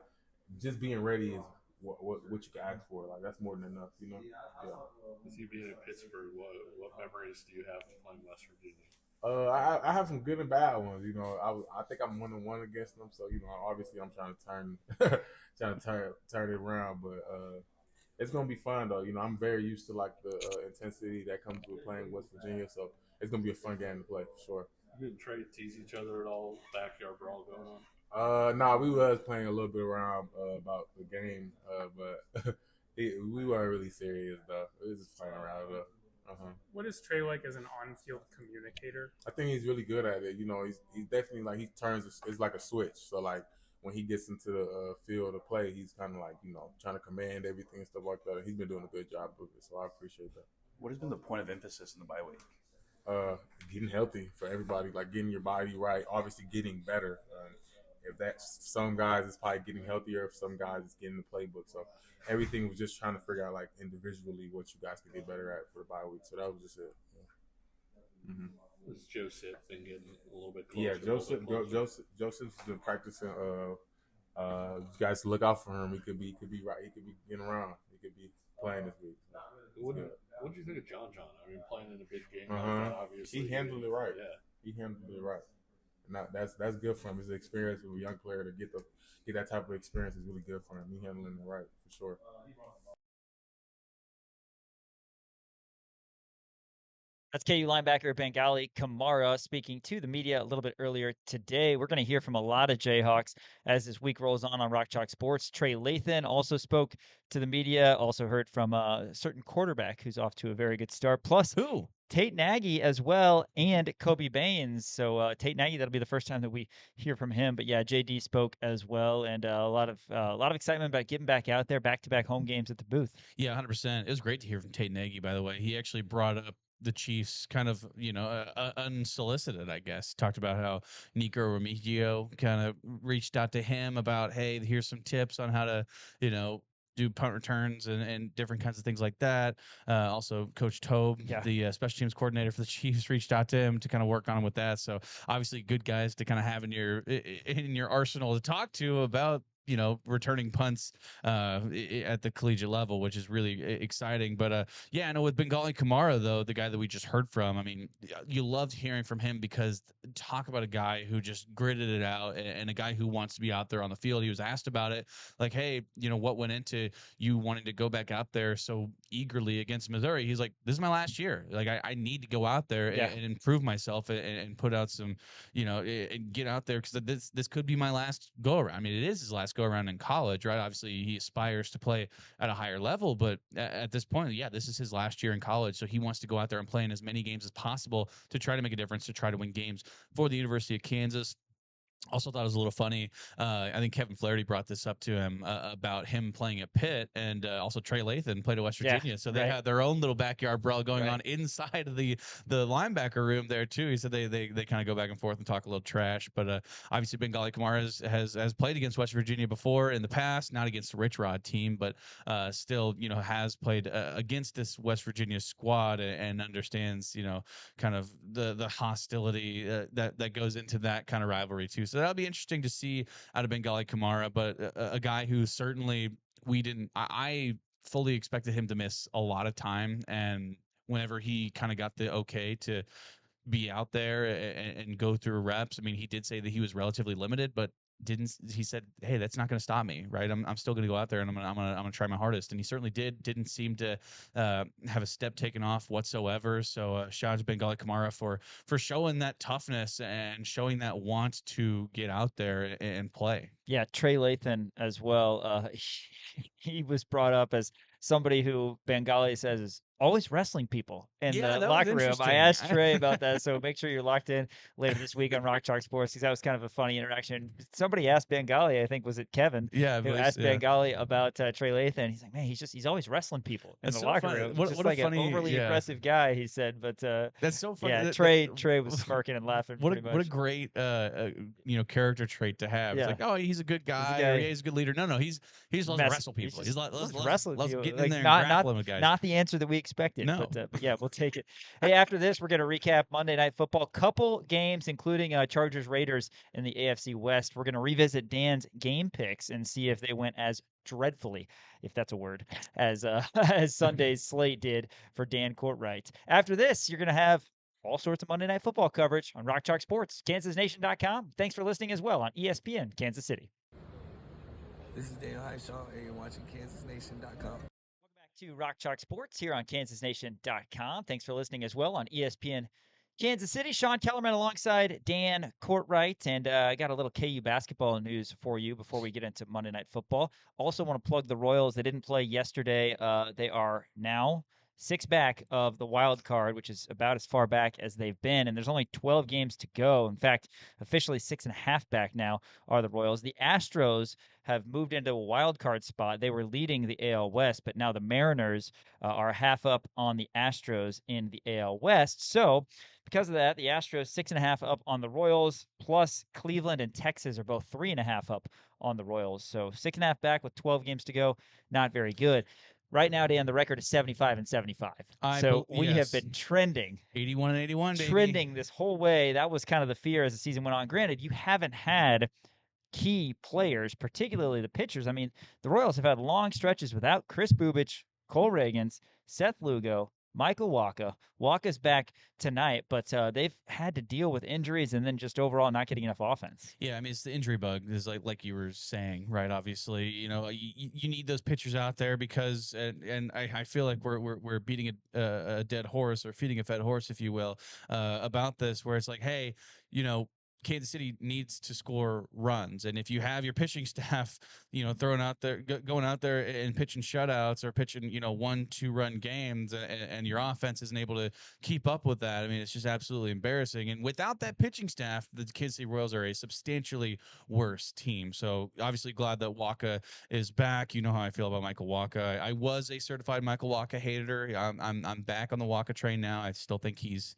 just being ready is what you can ask for. Like that's more than enough, you know. Yeah. With you being in Pittsburgh, what memories do you have of playing West Virginia? I have some good and bad ones. You know, I think I'm 1-1 against them. So obviously I'm trying to turn it around. But it's gonna be fun though. You know, I'm very used to like the intensity that comes with playing West Virginia. So it's gonna be a fun game to play for sure. You didn't try to tease each other at all? Backyard brawl going on? Nah, we was playing a little bit around about the game, but we weren't really serious though. We was just playing around though. What is Trey like as an on-field communicator? I think he's really good at it. You know, he's definitely like he turns. It's like a switch. So like when he gets into the field of play, he's kind of like trying to command everything and stuff like that. He's been doing a good job of it, so I appreciate that. What has been the point of emphasis in the bye week? Getting healthy for everybody, like getting your body right. Obviously, getting better. If that's some guys, it's probably getting healthier. If some guys, it's getting the playbook. So everything was just trying to figure out like individually what you guys could get better at for the bye week. So that was just it. Yeah. Mm-hmm. Has Joseph been getting a little bit closer? Yeah, Joseph's been practicing. You guys look out for him. He could be right. He could be getting around. He could be playing this week. What did you think of John? I mean, playing in a big game like Uh-huh. that, obviously. He handled it right. Yeah. He handled it right. And that's good for him. His experience with a young player to get that type of experience is really good for him. He handling it right for sure. That's KU linebacker Bangally Kamara speaking to the media a little bit earlier today. We're going to hear from a lot of Jayhawks as this week rolls on Rock Chalk Sports. Trey Lathan also spoke to the media, also heard from a certain quarterback who's off to a very good start. Plus, who? Tate Nagy as well, and Kobe Baines. So Tate Nagy, that'll be the first time that we hear from him. But yeah, JD spoke as well, and a lot of excitement about getting back out there, back-to-back home games at the booth. Yeah, 100%. It was great to hear from Tate Nagy, by the way. He actually brought up the Chiefs kind of, unsolicited, I guess. Talked about how Nico Remigio kind of reached out to him about, hey, here's some tips on how to, do punt returns and different kinds of things like that. Also, Coach Tobe, the special teams coordinator for the Chiefs, reached out to him to kind of work on him with that. So obviously, good guys to kind of have in your arsenal to talk to about returning punts at the collegiate level, which is really exciting. But yeah, I know with Bangally Kamara, though, the guy that we just heard from, I mean, you loved hearing from him because talk about a guy who just gritted it out and a guy who wants to be out there on the field. He was asked about it, like, hey, what went into you wanting to go back out there so eagerly against Missouri? He's like, this is my last year. Like, I need to go out there and improve myself and put out some, and get out there because this could be my last go around. I mean, it is his last go around in college, right? Obviously, he aspires to play at a higher level, but at this point, yeah, this is his last year in college, so he wants to go out there and play in as many games as possible to try to make a difference, to try to win games for the University of Kansas. Also thought it was a little funny. I think Kevin Flaherty brought this up to him about him playing at Pitt, and also Trey Lathan played at West Virginia. So they had their own little backyard brawl going on inside of the linebacker room there too. He said they kind of go back and forth and talk a little trash. But obviously Bangally Kamara has played against West Virginia before in the past, not against the Rich Rod team, but still has played against this West Virginia squad and understands kind of the hostility that goes into that kind of rivalry too. So that'll be interesting to see out of Bangally Kamara, but a guy who certainly I fully expected him to miss a lot of time. And whenever he kind of got the okay to be out there and go through reps, I mean, he did say that he was relatively limited, but he said, hey, that's not going to stop me, right? I'm still going to go out there and I'm going to try my hardest. And he certainly didn't seem to have a step taken off whatsoever. So shout out to Bangally Kamara for showing that toughness and showing that want to get out there and play. Yeah, Trey Lathan as well. He was brought up as somebody who Bangally says is always wrestling people in the locker room. I asked Trey about that, so make sure you're locked in later this week on Rock Chalk Sports because that was kind of a funny interaction. Somebody asked Bangally, I think was it Kevin? Yeah, who asked Bangally about Trey Lathan. He's like, man, he's always wrestling people in the locker room. What like an overly aggressive guy, he said. But that's so funny. Yeah, Trey was smirking and laughing. What a great character trait to have. It's like, oh, he's a good guy, or he's a good leader. No, he's loves to wrestle people. He's like let's get in there and grapple with guys. Not the answer that we expected. No. But yeah, we'll take it. Hey, after this, we're going to recap Monday Night Football. Couple games, including Chargers Raiders in the AFC West. We're going to revisit Dan's game picks and see if they went as dreadfully, if that's a word, as Sunday's slate did for Dan Courtwright. After this, you're going to have all sorts of Monday Night Football coverage on Rock Chalk Sports, KansasNation.com. Thanks for listening as well on ESPN Kansas City. This is Dale Highshaw, and you're watching KansasNation.com. To Rock Chalk Sports here on KansasNation.com. Thanks for listening as well on ESPN Kansas City. Sean Kellerman alongside Dan Courtwright. And I got a little KU basketball news for you before we get into Monday Night Football. Also want to plug the Royals. They didn't play yesterday. They are now 6 back of the wild card, which is about as far back as they've been. And there's only 12 games to go. In fact, officially 6.5 back now are the Royals. The Astros have moved into a wild card spot. They were leading the AL West, but now the Mariners are half up on the Astros in the AL West. So because of that, the Astros 6.5 up on the Royals, plus Cleveland and Texas are both 3.5 up on the Royals. So 6.5 back with 12 games to go. Not very good. Right now, Dan, the record is 75-75. So we have been trending 81-81, trending this whole way. That was kind of the fear as the season went on. Granted, you haven't had key players, particularly the pitchers. I mean, the Royals have had long stretches without Chris Bubich, Cole Reagans, Seth Lugo, Michael Waka. Waka's back tonight, but they've had to deal with injuries and then just overall not getting enough offense. Yeah, I mean, it's the injury bug. Is like you were saying, right? Obviously, you need those pitchers out there because, and I feel like we're beating a dead horse or feeding a fed horse, if you will, about this, where it's like, hey, you know. Kansas City needs to score runs, and if you have your pitching staff, throwing out there, going out there and pitching shutouts or pitching, 1-2 run games, and your offense isn't able to keep up with that, I mean, it's just absolutely embarrassing. And without that pitching staff, the Kansas City Royals are a substantially worse team. So obviously glad that Waka is back. You know how I feel about Michael Waka. I was a certified Michael Waka hater. I'm back on the Waka train now. I still think he's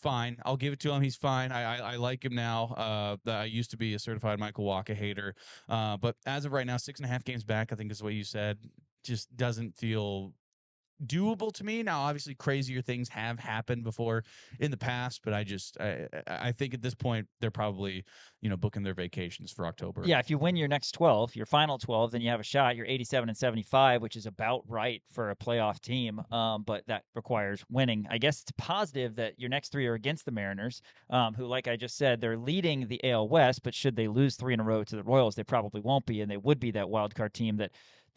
fine. I'll give it to him. He's fine. I like him now. I used to be a certified Michael Waka hater. But as of right now, 6.5 games back, I think is what you said, just doesn't feel doable to me. Now, obviously, crazier things have happened before in the past, but I think at this point they're probably booking their vacations for October. Yeah, if you win your next 12, your final 12, then you have a shot. You're 87-75, which is about right for a playoff team. But that requires winning. I guess it's positive that your next 3 are against the Mariners, who, like I just said, they're leading the AL West. But should they lose 3 in a row to the Royals, they probably won't be, and they would be that wild card team that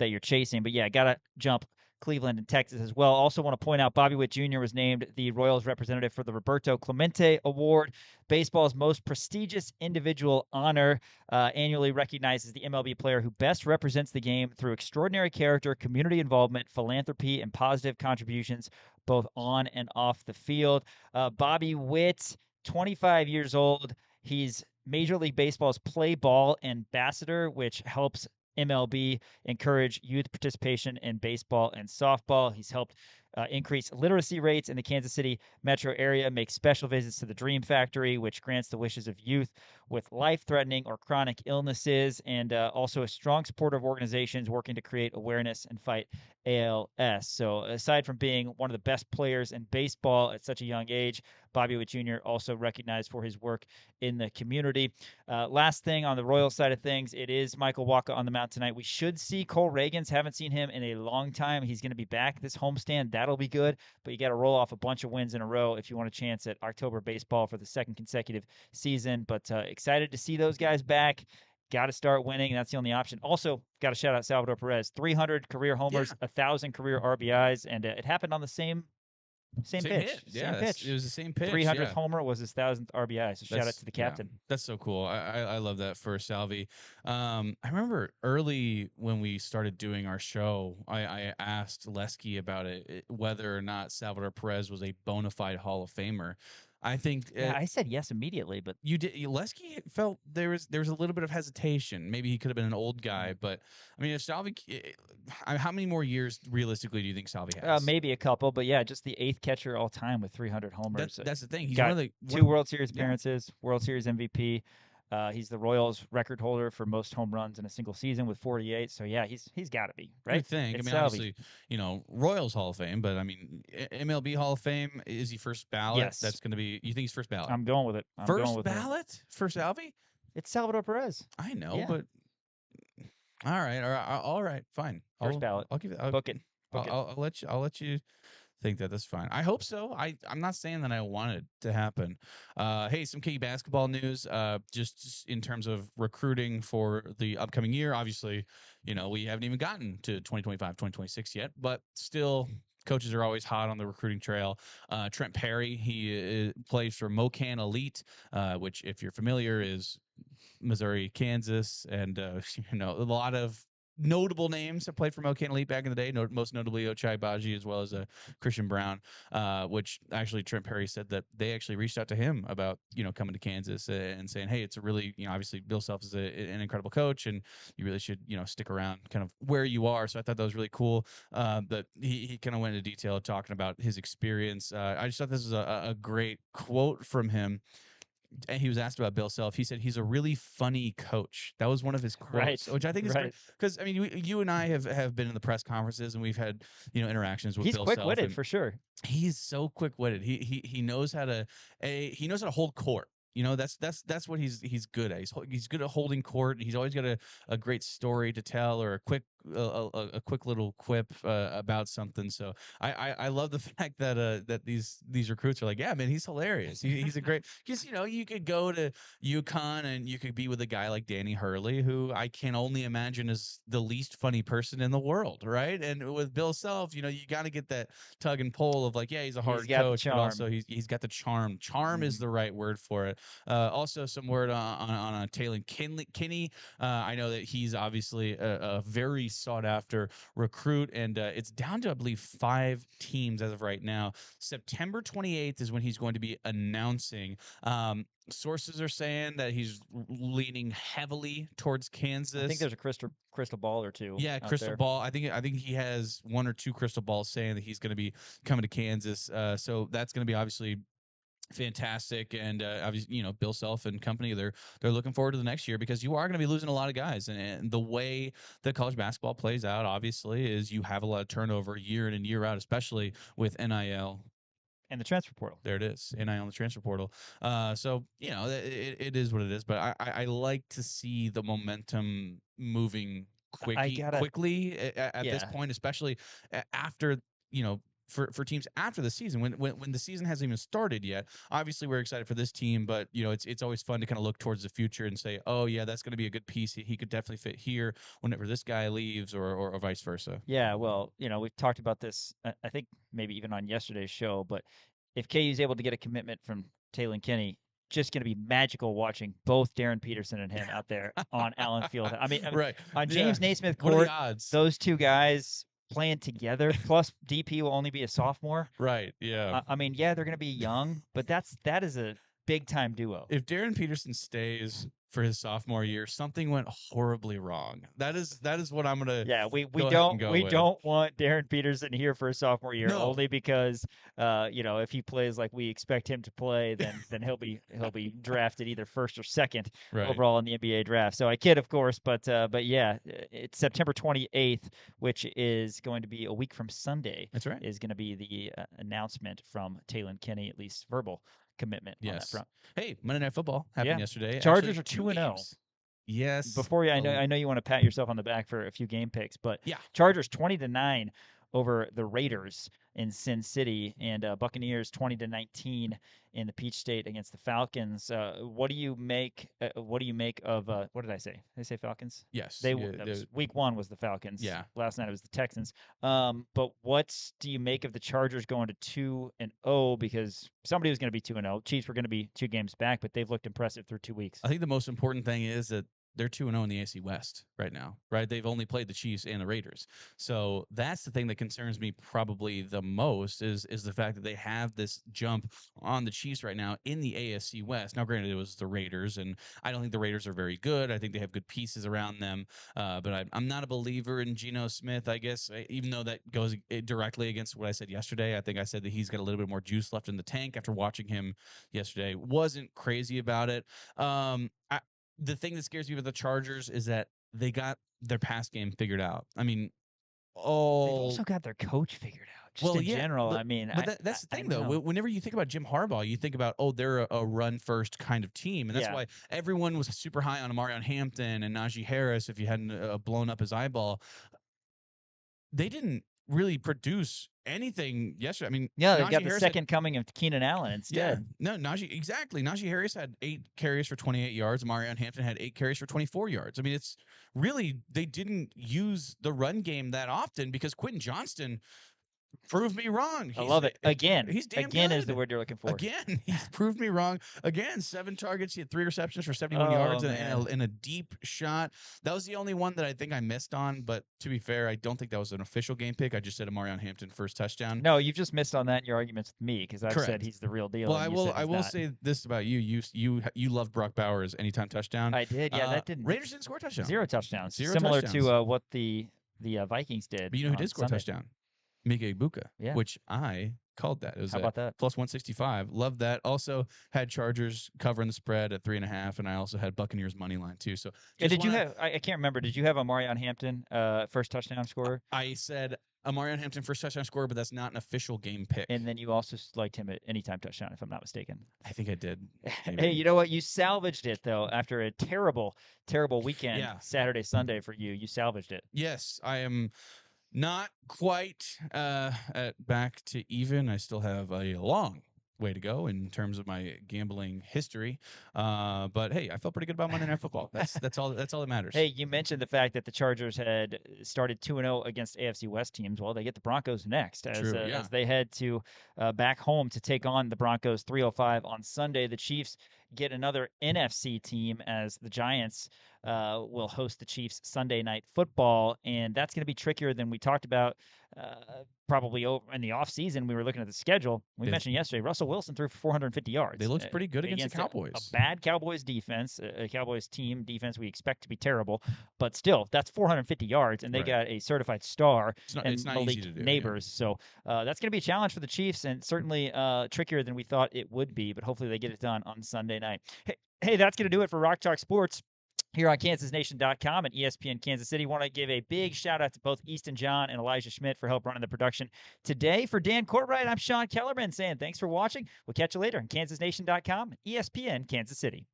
you're chasing. But yeah, gotta jump Cleveland and Texas as well. Also want to point out Bobby Witt Jr. was named the Royals representative for the Roberto Clemente Award, baseball's most prestigious individual honor. Annually recognizes the MLB player who best represents the game through extraordinary character, community involvement, philanthropy, and positive contributions both on and off the field. Bobby Witt, 25 years old. He's Major League Baseball's Play Ball ambassador, which helps MLB encourage youth participation in baseball and softball. He's helped increase literacy rates in the Kansas City metro area, make special visits to the Dream Factory, which grants the wishes of youth with life-threatening or chronic illnesses, and also a strong supporter of organizations working to create awareness and fight ALS. So aside from being one of the best players in baseball at such a young age, Bobby Witt Jr. also recognized for his work in the community. Last thing on the Royals side of things, it is Michael Waka on the mound tonight. We should see Cole Reagans. Haven't seen him in a long time. He's going to be back this homestand. That'll be good, but you got to roll off a bunch of wins in a row if you want a chance at October baseball for the second consecutive season. But excited to see those guys back. Got to start winning. That's the only option. Also, got to shout out Salvador Perez. 300 career homers, 1,000 career RBIs, and it happened on the same pitch. Yeah, Same pitch. It was the same pitch. 300th homer was his 1,000th RBI. So shout out to the captain. Yeah, that's so cool. I love that for Salvi. I remember early when we started doing our show, I asked Lesky about whether or not Salvador Perez was a bona fide Hall of Famer. I think I said yes immediately, but you did. Lesky felt there was a little bit of hesitation. Maybe he could have been an old guy, but I mean, if Salvi, how many more years realistically do you think Salvi has? Maybe a couple, but yeah, just the 8th catcher all time with 300 homers. That's the thing. He's got one of the 2 World Series appearances, World Series MVP. He's the Royals record holder for most home runs in a single season with 48. So yeah, he's got to be right. I think. It's I mean, obviously, Royals Hall of Fame, but I mean, MLB Hall of Fame, is he first ballot? Yes. That's going to be. You think he's first ballot? I'm going with it. First ballot for Salvi? It's Salvador Perez. I know, but all right, fine. First ballot. I'll give it. Book it. I'll let you think that. That's fine. I hope so. I'm not saying that I want it to happen. Hey, some KU basketball news. Just in terms of recruiting for the upcoming year. Obviously, we haven't even gotten to 2025, 2026 yet, but still. Coaches are always hot on the recruiting trail. Trent Perry, he plays for Mocan Elite, which, if you're familiar, is Missouri, Kansas, and a lot of notable names have played for Mocan Elite back in the day. Most notably Ochai Baji, as well as Christian Brown, which actually Trent Perry said that they actually reached out to him about coming to Kansas and saying, hey, it's a really obviously Bill Self is an incredible coach, and you really should stick around kind of where you are. So I thought that was really cool. That he kind of went into detail talking about his experience. I just thought this was a great quote from him. And he was asked about Bill Self. He said he's a really funny coach. That was one of his quotes, which I think is great. Because I mean, you and I have been in the press conferences and we've had interactions with Bill Self. He's quick-witted for sure. He's so quick-witted. He knows how to hold court. That's what he's good at. He's good at holding court. He's always got a great story to tell or a quick a quick little quip about something. So I love the fact that that these recruits are like, yeah, man, he's hilarious. He's a great, because you could go to UConn and you could be with a guy like Danny Hurley, who I can only imagine is the least funny person in the world, right? And with Bill Self, you got to get that tug and pull of like, yeah, he's a hard got the coach, but charm. also he's got the charm. Charm is the right word for it. Also, some word on Taylor Kinney. I know that he's obviously a very sought after recruit, and it's down to, I believe, 5 teams as of right now. September 28th is when he's going to be announcing. Sources are saying that he's leaning heavily towards Kansas. I think there's a crystal ball or two. Yeah, crystal ball. I think he has 1 or 2 crystal balls saying that he's going to be coming to Kansas. So that's going to be obviously fantastic, and obviously Bill Self and company, they're looking forward to the next year, because you are going to be losing a lot of guys, and the way that college basketball plays out obviously is you have a lot of turnover year in and year out, especially with NIL and the transfer portal. There it is, NIL and the transfer portal. So it is what it is, but I like to see the momentum moving quickly at this point, especially after for teams after the season, when the season hasn't even started yet. Obviously, we're excited for this team, but it's always fun to kind of look towards the future and say, oh yeah, that's going to be a good piece. He could definitely fit here whenever this guy leaves, or vice versa. Yeah, well, we've talked about this, I think maybe even on yesterday's show, but if KU is able to get a commitment from Taylor Kinney, just going to be magical watching both Darren Peterson and him out there on Allen Field. I mean, right on James Naismith What are court, the odds? those two guys playing together, plus DP will only be a sophomore. Right, yeah. I mean, yeah, they're going to be young, but that is a big-time duo. If Darren Peterson stays for his sophomore year, something went horribly wrong. That is what I'm gonna. Yeah, we don't want Darren Peterson here for his sophomore year, only because if he plays like we expect him to play, then he'll be drafted either first or second overall in the NBA draft. So I kid, of course, but yeah, it's September 28th, which is going to be a week from Sunday. That's right. Is going to be the announcement from Taylor Kinney, at least verbal commitment on that front. Hey, Monday Night Football happened yesterday. Chargers are 2-0. Yes. Before you, I know you want to pat yourself on the back for a few game picks, but Chargers 20-9 over the Raiders in Sin City, and Buccaneers 20-19 in the Peach State against the Falcons. What do you make? What of what did I say? Did I say Falcons? Yes. Week 1 was the Falcons. Yeah. Last night it was the Texans. But what do you make of the Chargers going to 2-0? Because somebody was going to be 2-0. Chiefs were going to be 2 games back, but they've looked impressive through 2 weeks. I think the most important thing is that they're 2-0 in the AFC West right now, right? They've only played the Chiefs and the Raiders. So that's the thing that concerns me probably the most is the fact that they have this jump on the Chiefs right now in the AFC West. Now, granted, it was the Raiders, and I don't think the Raiders are very good. I think they have good pieces around them, but I'm not a believer in Geno Smith, I guess, even though that goes directly against what I said yesterday. I think I said that he's got a little bit more juice left in the tank after watching him yesterday. Wasn't crazy about it. The thing that scares me with the Chargers is that they got their pass game figured out. I mean, they've also got their coach figured out. Just in general, but, I mean, but that's the thing, though. Whenever you think about Jim Harbaugh, you think about, they're a run-first kind of team, and that's why everyone was super high on Amarion Hampton and Najee Harris. If you hadn't blown up his eyeball, they didn't really produce anything yesterday. I mean, they got the second coming of Keenan Allen instead. Yeah, no, Najee Harris had 8 carries for 28 yards. Amarion Hampton had 8 carries for 24 yards. I mean, it's really, they didn't use the run game that often because Quentin Johnston proved me wrong. I love it. Again, he's damn again good. Is the word you're looking for. Again, he's proved me wrong. Again, 7 targets. He had 3 receptions for 71 yards and a deep shot. That was the only one that I think I missed on. But to be fair, I don't think that was an official game pick. I just said Amarion Hampton first touchdown. No, you've just missed on that in your arguments with me because I've said he's the real deal. Well, I will say this about you. You love Brock Bowers' anytime touchdown. I did. Yeah, that didn't. Raiders didn't score a touchdown. 0 touchdowns. Zero Similar touchdowns. to what the Vikings did. But you know who did score Sunday. a touchdown? Mika Ibuka, which I called that. It was How about that? Plus 165. Love that. Also had Chargers covering the spread at 3.5, and I also had Buccaneers money line too. So did you have? I can't remember. Did you have Amarion Hampton first touchdown scorer? I said Marion Hampton first touchdown scorer, but that's not an official game pick. And then you also liked him at anytime touchdown, if I'm not mistaken. I think I did. Hey, you know what? You salvaged it, though, after a terrible, terrible weekend, Saturday, Sunday for you. You salvaged it. Yes, I am not quite back to even. I still have a long way to go in terms of my gambling history. But hey, I felt pretty good about Monday Night Football. That's all that matters. Hey, you mentioned the fact that the Chargers had started 2-0 against AFC West teams. Well, they get the Broncos next as they head to back home to take on the Broncos 3:05 on Sunday. The Chiefs get another NFC team as the Giants will host the Chiefs Sunday Night Football, and that's going to be trickier than we talked about probably over in the offseason. We were looking at the schedule. We mentioned yesterday, Russell Wilson threw for 450 yards. They looked pretty good against the Cowboys. A bad Cowboys defense, a Cowboys team defense we expect to be terrible, but still, that's 450 yards, and they got a certified star and Malik Neighbors. So that's going to be a challenge for the Chiefs, and certainly trickier than we thought it would be, but hopefully they get it done on Sunday night. Hey, that's going to do it for Rock Chalk Sports here on KansasNation.com and ESPN Kansas City. Want to give a big shout out to both Easton John and Elijah Schmidt for help running the production today. For Dan Courtwright, I'm Sean Kellerman saying thanks for watching. We'll catch you later on KansasNation.com and ESPN Kansas City.